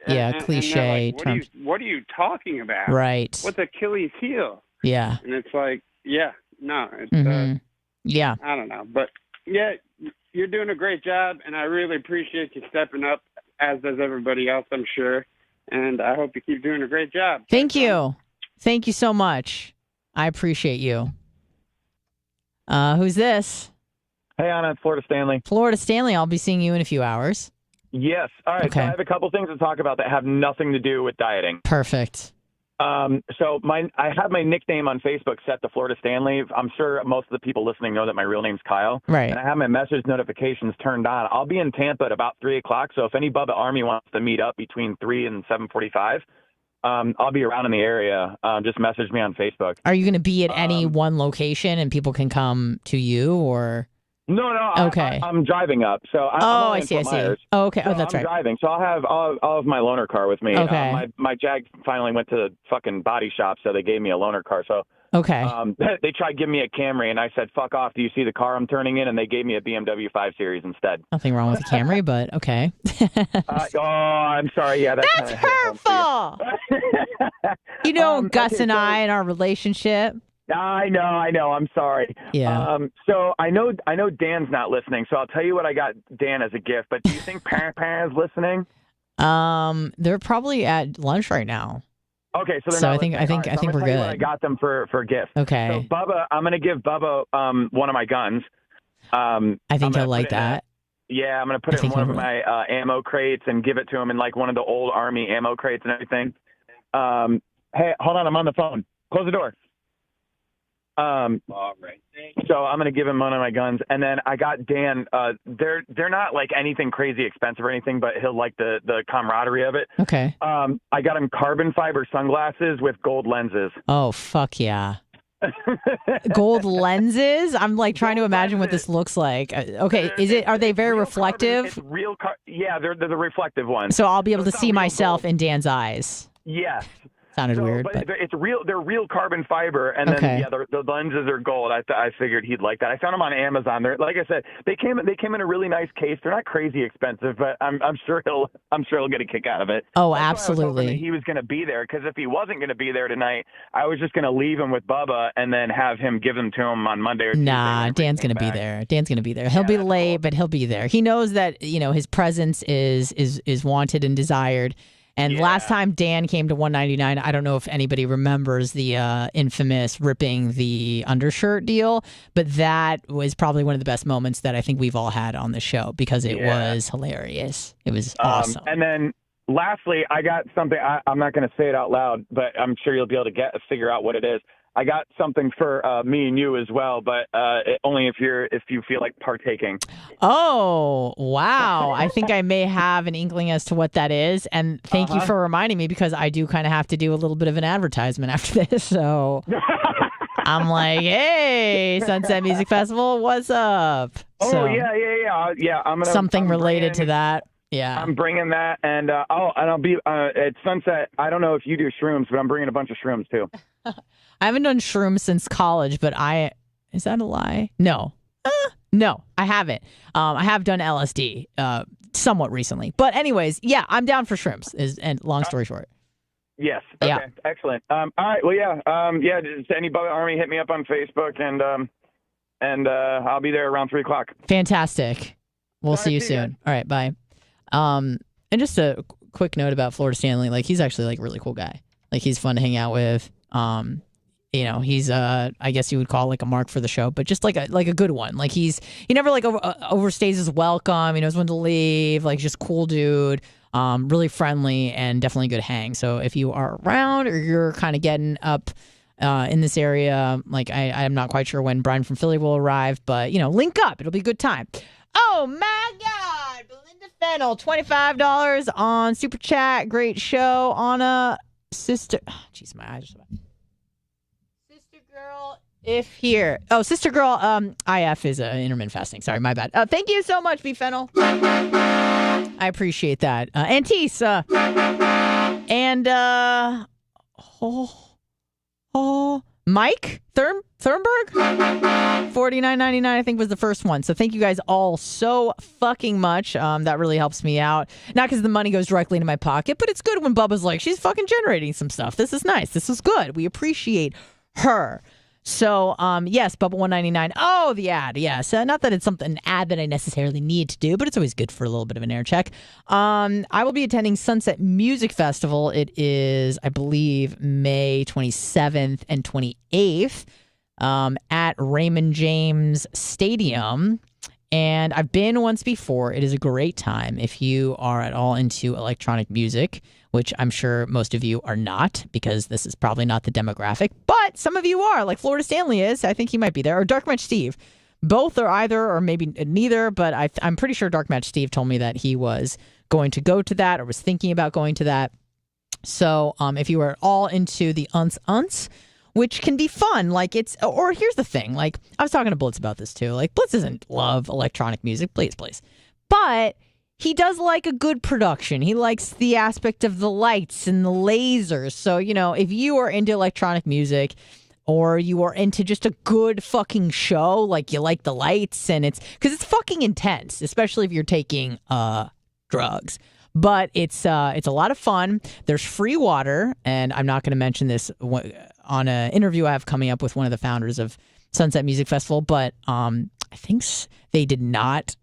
this. cliche like, terms. What are you talking about? Right. What's Achilles heel? Yeah. And it's like, it's, yeah. I don't know. But, yeah, you're doing a great job, and I really appreciate you stepping up, as does everybody else, I'm sure. And I hope you keep doing a great job. Thank you. Thank you so much. I appreciate you. Who's this? Hey, Anna, it's Florida Stanley. Florida Stanley, I'll be seeing you in a few hours. Yes. All right. Okay. So I have a couple things to talk about that have nothing to do with dieting. Perfect. So I have my nickname on Facebook set to Florida Stanley. I'm sure most of the people listening know that my real name's Kyle. Right. And I have my message notifications turned on. I'll be in Tampa at about 3 o'clock. So if any Bubba Army wants to meet up between 3 and 7:45, I'll be around in the area. Just message me on Facebook. Are you going to be at any one location and people can come to you, or? No. Okay. I'm driving up. So I'm only in Fort Myers. Oh, okay. So That's I'm right. driving. So I'll have my loaner car with me. Okay. My Jag finally went to the fucking body shop, so they gave me a loaner car. So okay. They tried giving me a Camry, and I said, fuck off. Do you see the car I'm turning in? And they gave me a BMW 5 Series instead. Nothing wrong with the Camry, but okay. I'm sorry. Yeah, that's hurtful. Gus and I and our relationship. I know. I'm sorry. Yeah. So I know Dan's not listening, so I'll tell you what I got Dan as a gift. But do you think Parent is listening? They're probably at lunch right now. Okay, so they're so not I think listening. I think we're good. I got them for a gift. Okay. So Bubba, I'm gonna give Bubba one of my guns. I think he'll like that. I'm gonna put it in one of my ammo crates and give it to him in like one of the old Army ammo crates and everything. Hey, hold on, I'm on the phone. Close the door. All right. So I'm gonna give him one of my guns, and then I got Dan. They're not like anything crazy expensive or anything, but he'll like the camaraderie of it. Okay. I got him carbon fiber sunglasses with gold lenses. Oh fuck yeah! Gold lenses. I'm like trying to imagine what this looks like. Okay, are they very reflective? It's real. Yeah, they're the reflective ones. So I'll be able to see myself in Dan's eyes. Yes. Sounded weird, but it's real. They're real carbon fiber, and then the lenses are gold. I figured he'd like that. I found them on Amazon. They're, like I said, they came in a really nice case. They're not crazy expensive, but I'm sure he'll get a kick out of it. Oh, That's absolutely. He was going to be there, because if he wasn't going to be there tonight, I was just going to leave him with Bubba and then have him give them to him on Monday or Tuesday. Nah, Dan's going to be there. Dan's going to be there. He'll be late, but he'll be there. He knows that his presence is wanted and desired. And last time Dan came to 199, I don't know if anybody remembers the infamous ripping the undershirt deal, but that was probably one of the best moments that I think we've all had on the show, because it was hilarious. It was awesome. And then lastly, I got something. I'm not going to say it out loud, but I'm sure you'll be able to figure out what it is. I got something for me and you as well, but only if you feel like partaking. Oh, wow. I think I may have an inkling as to what that is. And thank you for reminding me, because I do kind of have to do a little bit of an advertisement after this. So I'm like, hey, Sunset Music Festival, what's up? Oh, yeah. I'm something related to that. Yeah, I'm bringing that, and I'll be at Sunset. I don't know if you do shrooms, but I'm bringing a bunch of shrooms too. I haven't done shrooms since college, but is that a lie? No. No, I haven't. I have done LSD somewhat recently. But anyways, yeah, I'm down for shrimps, and long story short. Yes. Okay. Yeah. Excellent. All right. Well, yeah. Just any Bubba Army, hit me up on Facebook, and I'll be there around 3:00. Fantastic. We'll see you soon. All right. Bye. And just a quick note about Florida Stanley. Like, he's actually like a really cool guy. Like, he's fun to hang out with. He's I guess you would call like a mark for the show, but just like a good one. Like, he never like overstays his welcome. He knows when to leave. Like, just cool dude. Really friendly and definitely good hang. So if you are around or you're kind of getting up in this area, like I'm not quite sure when Brian from Philly will arrive, but link up. It'll be a good time. Oh my God, Belinda Fennel, $25 on Super Chat. Great show. Anna, sister. Jeez, my eyes are so bad. Sister girl, if here. Oh, sister girl. IF is intermittent fasting. Sorry, my bad. Thank you so much, B Fennel. I appreciate that. Antis, and Mike Thurnberg, $49.99 I think was the first one. So thank you guys all so fucking much. That really helps me out. Not because the money goes directly into my pocket, but it's good when Bubba's like, she's fucking generating some stuff. This is nice. This is good. We appreciate her. So, yes, Bubba 199. Oh, the ad. Yes. Not that it's an ad that I necessarily need to do, but it's always good for a little bit of an air check. I will be attending Sunset Music Festival. It is, I believe, May 27th and 28th at Raymond James Stadium. And I've been once before. It is a great time if you are at all into electronic music, which I'm sure most of you are not, because this is probably not the demographic. But some of you are, like Florida Stanley is. I think he might be there. Or Dark Match Steve. Both or either, or maybe neither. But I'm pretty sure Dark Match Steve told me that he was going to go to that or was thinking about going to that. So if you are all into the unts, which can be fun. Like, or here's the thing. Like, I was talking to Blitz about this too. Like, Blitz doesn't love electronic music. Please. But he does like a good production. He likes the aspect of the lights and the lasers. So, if you are into electronic music or you are into just a good fucking show, like you like the lights and because it's fucking intense, especially if you're taking drugs. But it's a lot of fun. There's free water, and I'm not going to mention this on an interview I have coming up with one of the founders of Sunset Music Festival, but I think they did not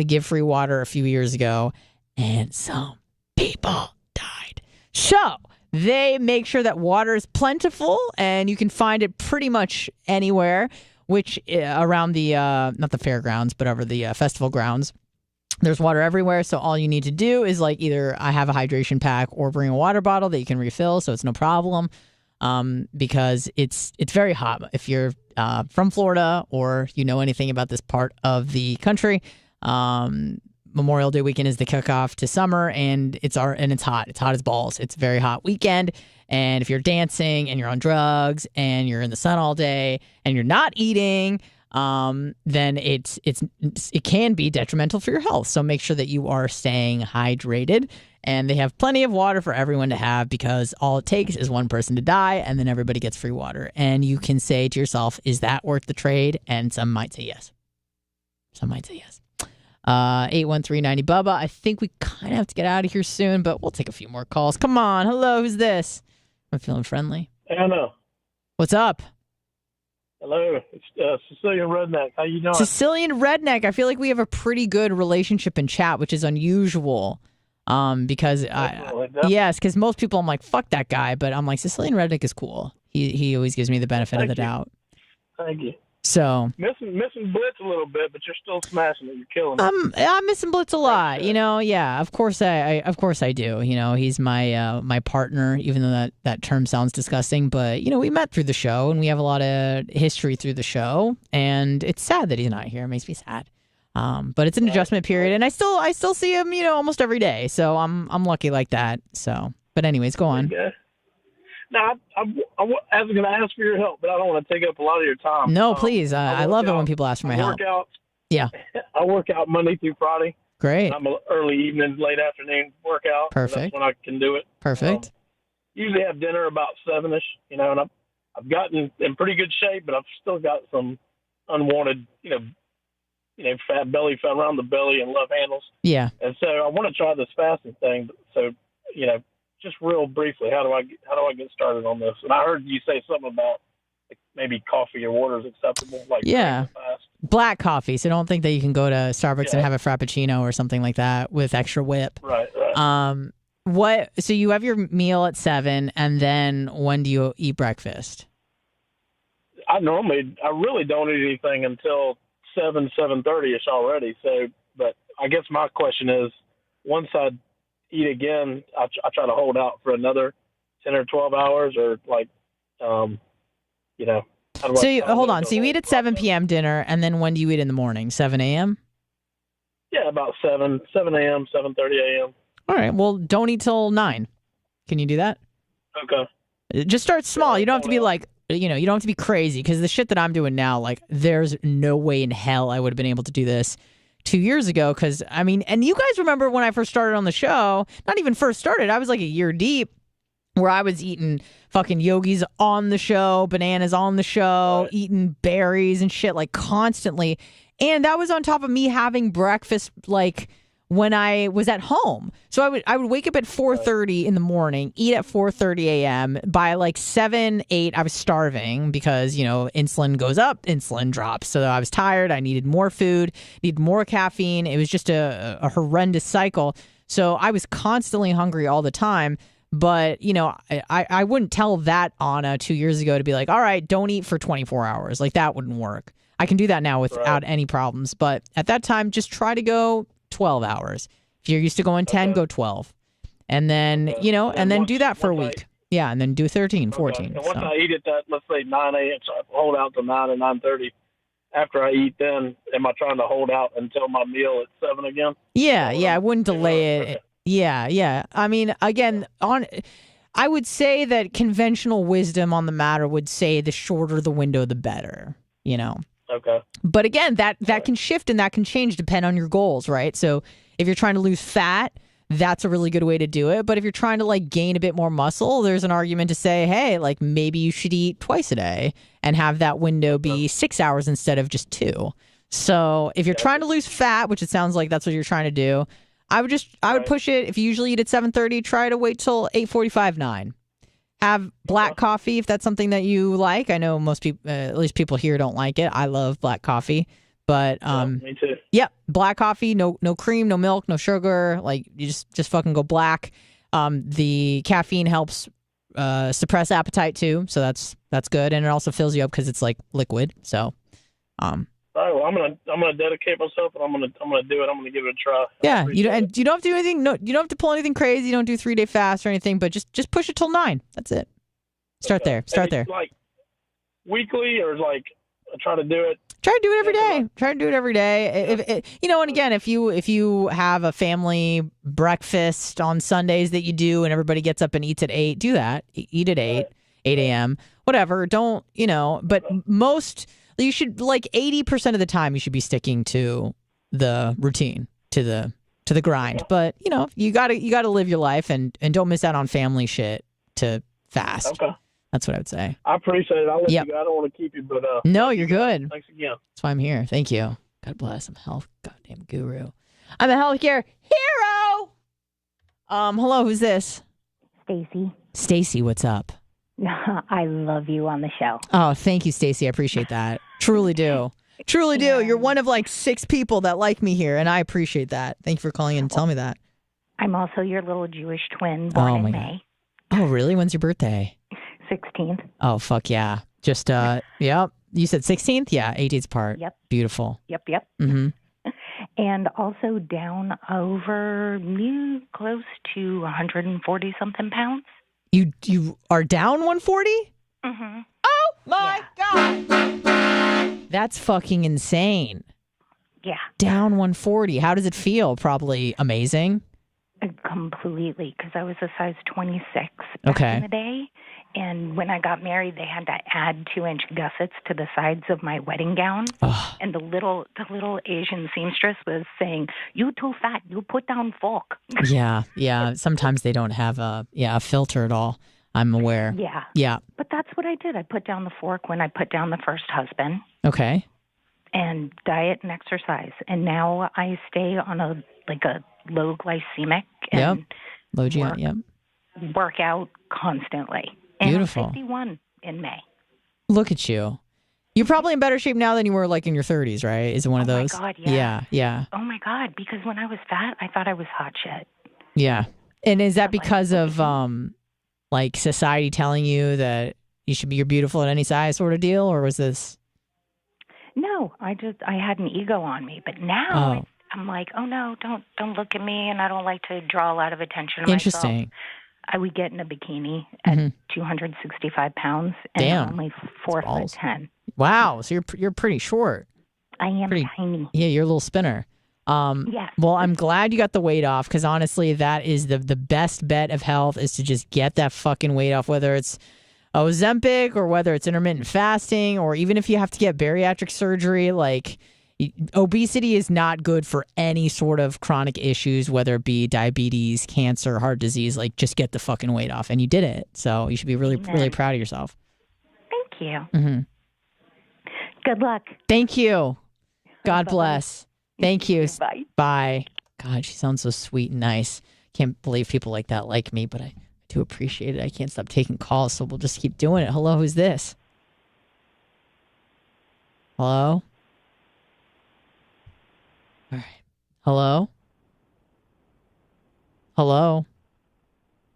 give free water a few years ago, and some people died. So they make sure that water is plentiful, and you can find it pretty much anywhere, which around the, not the fairgrounds, but over the festival grounds. There's water everywhere, so all you need to do is like either I have a hydration pack or bring a water bottle that you can refill, so it's no problem. Because it's very hot. If you're from Florida or you know anything about this part of the country, Memorial Day weekend is the kickoff to summer, and it's hot. It's hot as balls. It's a very hot weekend, and if you're dancing and you're on drugs and you're in the sun all day and you're not eating, then it can be detrimental for your health. So make sure that you are staying hydrated. And they have plenty of water for everyone to have, because all it takes is one person to die, and then everybody gets free water. And you can say to yourself, is that worth the trade? And some might say yes. 813-90 Bubba. I think we kind of have to get out of here soon, but we'll take a few more calls. Come on. Hello, who's this? I'm feeling friendly. Anna. What's up? Hello. It's Sicilian Redneck. How you doing? Sicilian Redneck. I feel like we have a pretty good relationship in chat, which is unusual. Because because most people I'm like, fuck that guy, but I'm like, Sicilian Redneck is cool. He always gives me the benefit of the doubt. Thank you. So missing Blitz a little bit, but you're still smashing it. You're killing it. I'm missing Blitz a lot. Yeah, of course I do. He's my partner, even though that term sounds disgusting. But we met through the show, and we have a lot of history through the show, and it's sad that he's not here. It makes me sad. But it's an adjustment period, and I still see him, almost every day. So I'm lucky like that. So, but anyways, go on. Okay. Now, I was going to ask for your help, but I don't want to take up a lot of your time. No, please. I love it when people ask for my help. Yeah. I work out Monday through Friday. Great. I'm an early evening, late afternoon workout. Perfect. That's when I can do it. Perfect. Usually have dinner about 7-ish, and I've gotten in pretty good shape, but I've still got some unwanted, fat belly, fat around the belly, and love handles. Yeah. And so I want to try this fasting thing. So, just real briefly, how do I get started on this? And I heard you say something about maybe coffee or water is acceptable. Black coffee. So don't think that you can go to Starbucks and have a Frappuccino or something like that with extra whip. Right. So you have your meal at 7, and then when do you eat breakfast? I really don't eat anything until 7:30ish already. So, but I guess my question is, once I eat again, I try to hold out for another 10 or 12 hours, or hold on. So you eat at 7 p.m. dinner, and then when do you eat in the morning? 7 a.m.? Yeah, about 7 a.m., 7:30 a.m. All right. Well, don't eat till 9. Can you do that? Okay. Just start small. You don't have to be you don't have to be crazy, because the shit that I'm doing now, there's no way in hell I would have been able to do this 2 years ago. Because, and you guys remember when I first started on the show, not even first started, I was like a year deep, where I was eating fucking yogis on the show, bananas on the show, eating berries and shit constantly. And that was on top of me having breakfast when I was at home. So I would wake up at 4:30 in the morning, eat at 4:30 a.m. By 7, 8, I was starving because, insulin goes up, insulin drops. So I was tired. I needed more food, needed more caffeine. It was just a horrendous cycle. So I was constantly hungry all the time. But, I wouldn't tell that Anna 2 years ago to be all right, don't eat for 24 hours. That wouldn't work. I can do that now without any problems. But at that time, just try to go 12 hours. If you're used to going 10, go 12. And then, and then do that for a week. Yeah, and then do 13, 14. And once I eat at that, let's say 9 a.m., so I hold out to 9 and 9:30. After I eat, then am I trying to hold out until my meal at 7 again? Yeah, I wouldn't delay it. Yeah. Again, I would say that conventional wisdom on the matter would say the shorter the window, the better, Okay. But again, that can shift and that can change depending on your goals, right? So if you're trying to lose fat, that's a really good way to do it. But if you're trying to gain a bit more muscle, there's an argument to say, hey, maybe you should eat twice a day and have that window be 6 hours instead of just 2. So if you're trying to lose fat, which it sounds like that's what you're trying to do, I would push it. If you usually eat at 7:30, try to wait till 8:45, 9. Have black coffee if that's something that you like. I know most people, at least people here, don't like it. I love black coffee, but me too. Yep, black coffee, no cream, no milk, no sugar. You just fucking go black. The caffeine helps suppress appetite too, so that's good, and it also fills you up because it's liquid. So, all right, well, I'm gonna dedicate myself, and I'm gonna do it. I'm gonna give it a try. Yeah, you don't have to do anything. No, you don't have to pull anything crazy. You don't do 3-day fast or anything, but just push it till 9. That's it. Start there. Weekly or I try to do it. Try to do it every day. Try to do it every day. And again, if you have a family breakfast on Sundays that you do, and everybody gets up and eats at 8, do that. Eat at 8 a.m. Whatever. Don't But most. You should 80% of the time you should be sticking to the routine, to the grind. But you gotta live your life and don't miss out on family shit to fast. Okay, that's what I would say. I appreciate it. I'll let you go. I don't want to keep you, but no, you're good. Thanks again. That's why I'm here. Thank you. God bless. I'm a health goddamn guru. I'm a healthcare hero. Hello, who's this? Stacy. Stacy, what's up? I love you on the show. Oh, thank you, Stacy. I appreciate that. Truly do. Truly do. Yeah. You're one of 6 people that like me here, and I appreciate that. Thank you for calling in and telling me that. I'm also your little Jewish twin born in May. Oh, really? When's your birthday? 16th. Oh, fuck yeah. Just, yep. You said 16th? Yeah, 18th apart. Yep. Beautiful. Yep. Mm-hmm. And also down over close to 140-something pounds. You are down 140? Mm-hmm. Oh, my God. That's fucking insane. Yeah. Down 140. How does it feel? Probably amazing. Completely, because I was a size 26 back in the day. And when I got married, they had to add 2-inch gussets to the sides of my wedding gown. Oh. And the little Asian seamstress was saying, "You too fat. You put down fork." Yeah. Sometimes they don't have a filter at all. I'm aware. Yeah. Yeah. But that's what I did. I put down the fork when I put down the first husband. Okay. and diet and exercise. And now I stay on a low glycemic and low GI, work out constantly. And Beautiful. I'm 51 in May. Look at you. You're probably in better shape now than you were like in your 30s, right? Is it one of those? Oh my God, yeah. Yeah. Oh my God, because when I was fat, I thought I was hot shit. Yeah. And is that because of like society telling you that you're beautiful at any size sort of deal, or was this? No, I had an ego on me, but now I'm like, oh no, don't look at me, and I don't like to draw a lot of attention to Interesting. myself. I would get in a bikini at 265 pounds, and I'm only 4'10". Wow, so you're pretty short. I am tiny. Yeah, you're a little spinner. Yes. Well, I'm glad you got the weight off, because honestly, that is the best bet of health, is to just get that fucking weight off, whether it's Ozempic or whether it's intermittent fasting, or even if you have to get bariatric surgery. Like, obesity is not good for any sort of chronic issues, whether it be diabetes, cancer, heart disease. Like, just get the fucking weight off, and you did it. So you should be really proud of yourself. Thank you. Mm-hmm. Good luck. Thank you. God bless. Thank you. Bye. Bye. God, she sounds so sweet and nice. Can't believe people like that like me, but I do appreciate it. I can't stop taking calls, so we'll just keep doing it. Hello, who's this? Hello? All right. Hello? Hello?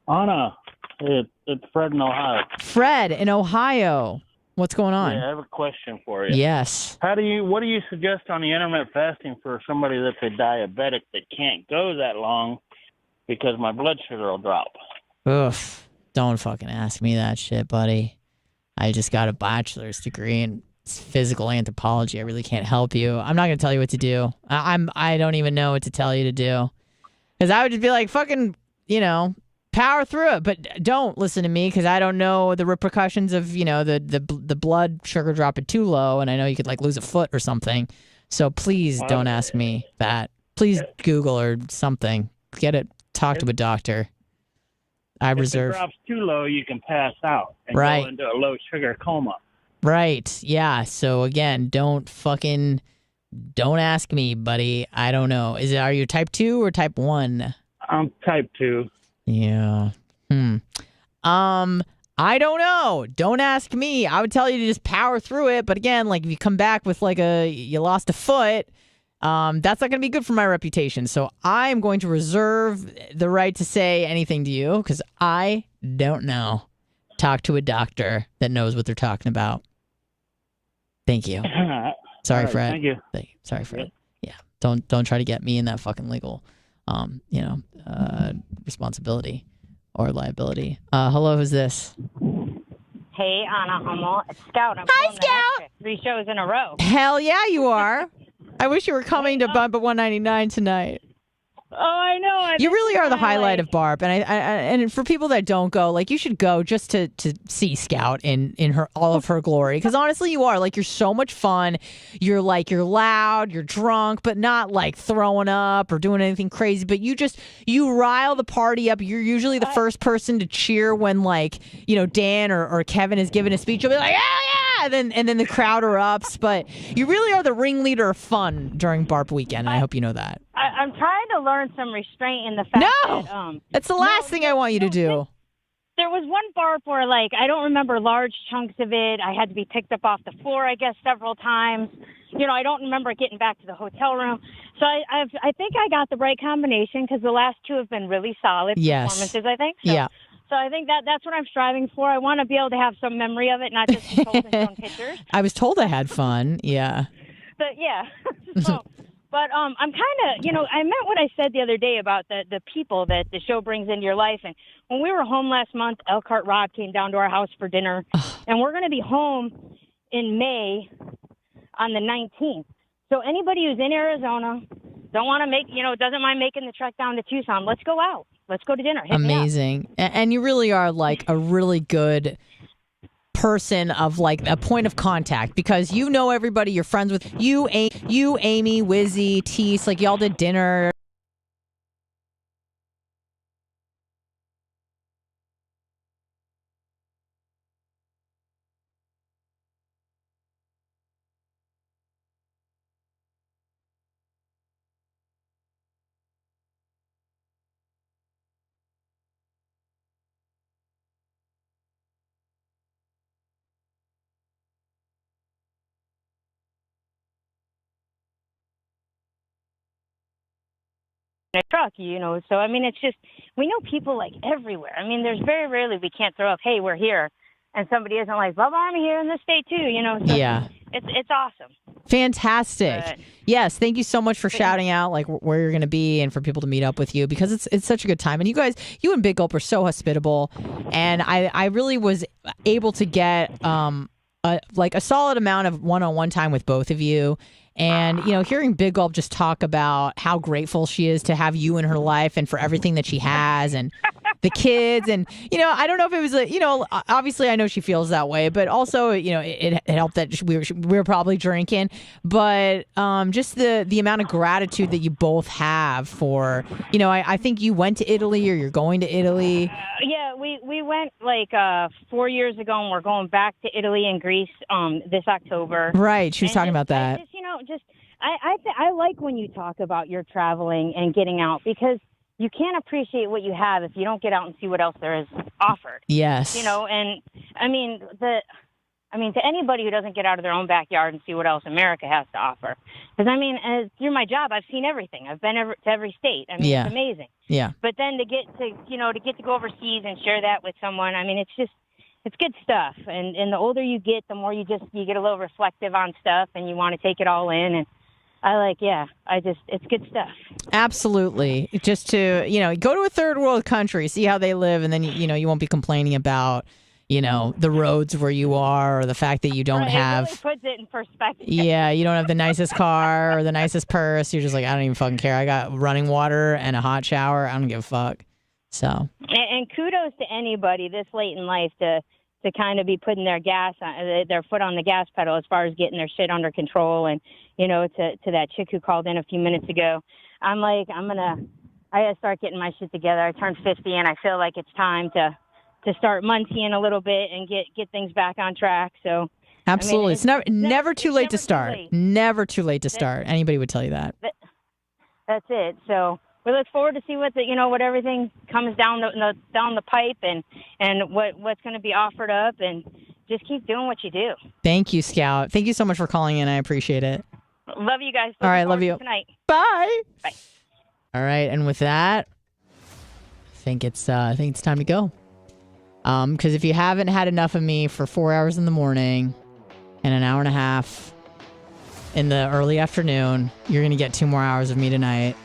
Anna, it's Fred in Ohio. Fred in Ohio. What's going on? Yeah, I have a question for you. Yes. What do you suggest on the intermittent fasting for somebody that's a diabetic that can't go that long because my blood sugar will drop? Oof. Don't fucking ask me that shit, buddy. I just got a bachelor's degree in physical anthropology. I really can't help you. I'm not going to tell you what to do. I don't even know what to tell you to do. Because I would just be like, fucking, power through it. But don't listen to me, because I don't know the repercussions of, the blood sugar dropping too low. And I know you could lose a foot or something. So please don't ask me that. Please Google or something. Get it. Talk to a doctor. If it drops too low, you can pass out and go into a low sugar coma. Right. Yeah. So again, don't ask me, buddy. I don't know. Are you type 2 or type 1? I'm type 2. Yeah. I don't know. Don't ask me. I would tell you to just power through it. But again, if you come back with you lost a foot, that's not going to be good for my reputation. So I'm going to reserve the right to say anything to you, because I don't know. Talk to a doctor that knows what they're talking about. Thank you. Sorry, Fred. Thank you. Sorry, Fred. Yeah. Don't try to get me in that fucking legal, responsibility or liability. Hello, who's this? Hey, Anna Hummel. It's Scout. Hi, Scout. 3 shows in a row. Hell yeah, you are. I wish you were coming to Bump at 199 tonight. Oh, I know. You really are the highlight of Barb, and and for people that don't go, you should go just to see Scout in all of her glory. Because honestly, you are you're so much fun. You're you're loud, you're drunk, but not throwing up or doing anything crazy. But you rile the party up. You're usually the first person to cheer when Dan or Kevin is giving a speech. You'll be like, yeah, and then the crowd erupts. But you really are the ringleader of fun during Barb weekend, and I hope you know that. I'm trying to learn some restraint in the fact that that's the last thing I want you to do. There was one barb where I don't remember large chunks of it. I had to be picked up off the floor, I guess, several times. I don't remember getting back to the hotel room. So I think I got the right combination, because the last 2 have been really solid performances, I think. So, yeah. So I think that's what I'm striving for. I want to be able to have some memory of it, not just be told in some pictures. I was told I had fun. Yeah. But yeah. But I'm kind of, I meant what I said the other day about the people that the show brings into your life. And when we were home last month, Elkhart Rob came down to our house for dinner. And we're going to be home in May on the 19th. So anybody who's in Arizona, don't want to doesn't mind making the trek down to Tucson, let's go out. Let's go to dinner. Hit Amazing. And you really are a really good person of a point of contact, because you know everybody, you're friends with you, Amy, Wizzy, Tease, y'all did dinner. truck, you know. So I mean, it's just we know people like everywhere. I mean, there's very rarely we can't throw up, hey, we're here, and somebody isn't like, Bubba, I'm here in this state too, you know. So yeah. It's awesome. Fantastic. But, yes, thank you so much for shouting out like where you're going to be and for people to meet up with you, because it's such a good time. And you guys, you and Big Gulp are so hospitable, and I really was able to get like a solid amount of one-on-one time with both of you. And, you know, hearing Big Gulp just talk about how grateful she is to have you in her life and for everything that she has and the kids. And, you know, I don't know if it was, you know, obviously I know she feels that way, but also, you know, it helped that we were probably drinking. But just the amount of gratitude that you both have for, you know, I think you went to Italy or you're going to Italy. Yeah, we went like 4 years ago, and we're going back to Italy and Greece this October. Right, she was talking about that. I like when you talk about your traveling and getting out, because you can't appreciate what you have if you don't get out and see what else there is offered. Yes. You know, and I mean to anybody who doesn't get out of their own backyard and see what else America has to offer. Because I mean, through my job, I've seen everything. I've been to every state. I mean, It's amazing. Yeah. But then to get to go overseas and share that with someone, I mean, it's good stuff. And the older you get, the more you get a little reflective on stuff, and you want to take it all in. And it's good stuff. Absolutely. Just to, you know, go to a third world country, see how they live, and then, you know, you won't be complaining about, you know, the roads where you are, or the fact that you don't have. It really puts it in perspective. Yeah, you don't have the nicest car or the nicest purse. You're just like, I don't even fucking care. I got running water and a hot shower. I don't give a fuck. So. And kudos to anybody this late in life to kind of be putting their foot on the gas pedal as far as getting their shit under control. And, you know, to that chick who called in a few minutes ago, I'm like, I gotta start getting my shit together. I turned 50, and I feel like it's time to start munching a little bit and get things back on track. So absolutely. I mean, it's never too late to start. Never too late to start. Anybody would tell you that. That's it. So we look forward to see what everything comes down the pipe and what's going to be offered up, and just keep doing what you do. Think you, Scout. Thank you so much for calling in. I appreciate it. Love you guys. All right, love you. Tonight. Bye. Bye. All right, and with that, I think it's time to go. Because if you haven't had enough of me for 4 hours in the morning and an hour and a half in the early afternoon, you're gonna get 2 more hours of me tonight.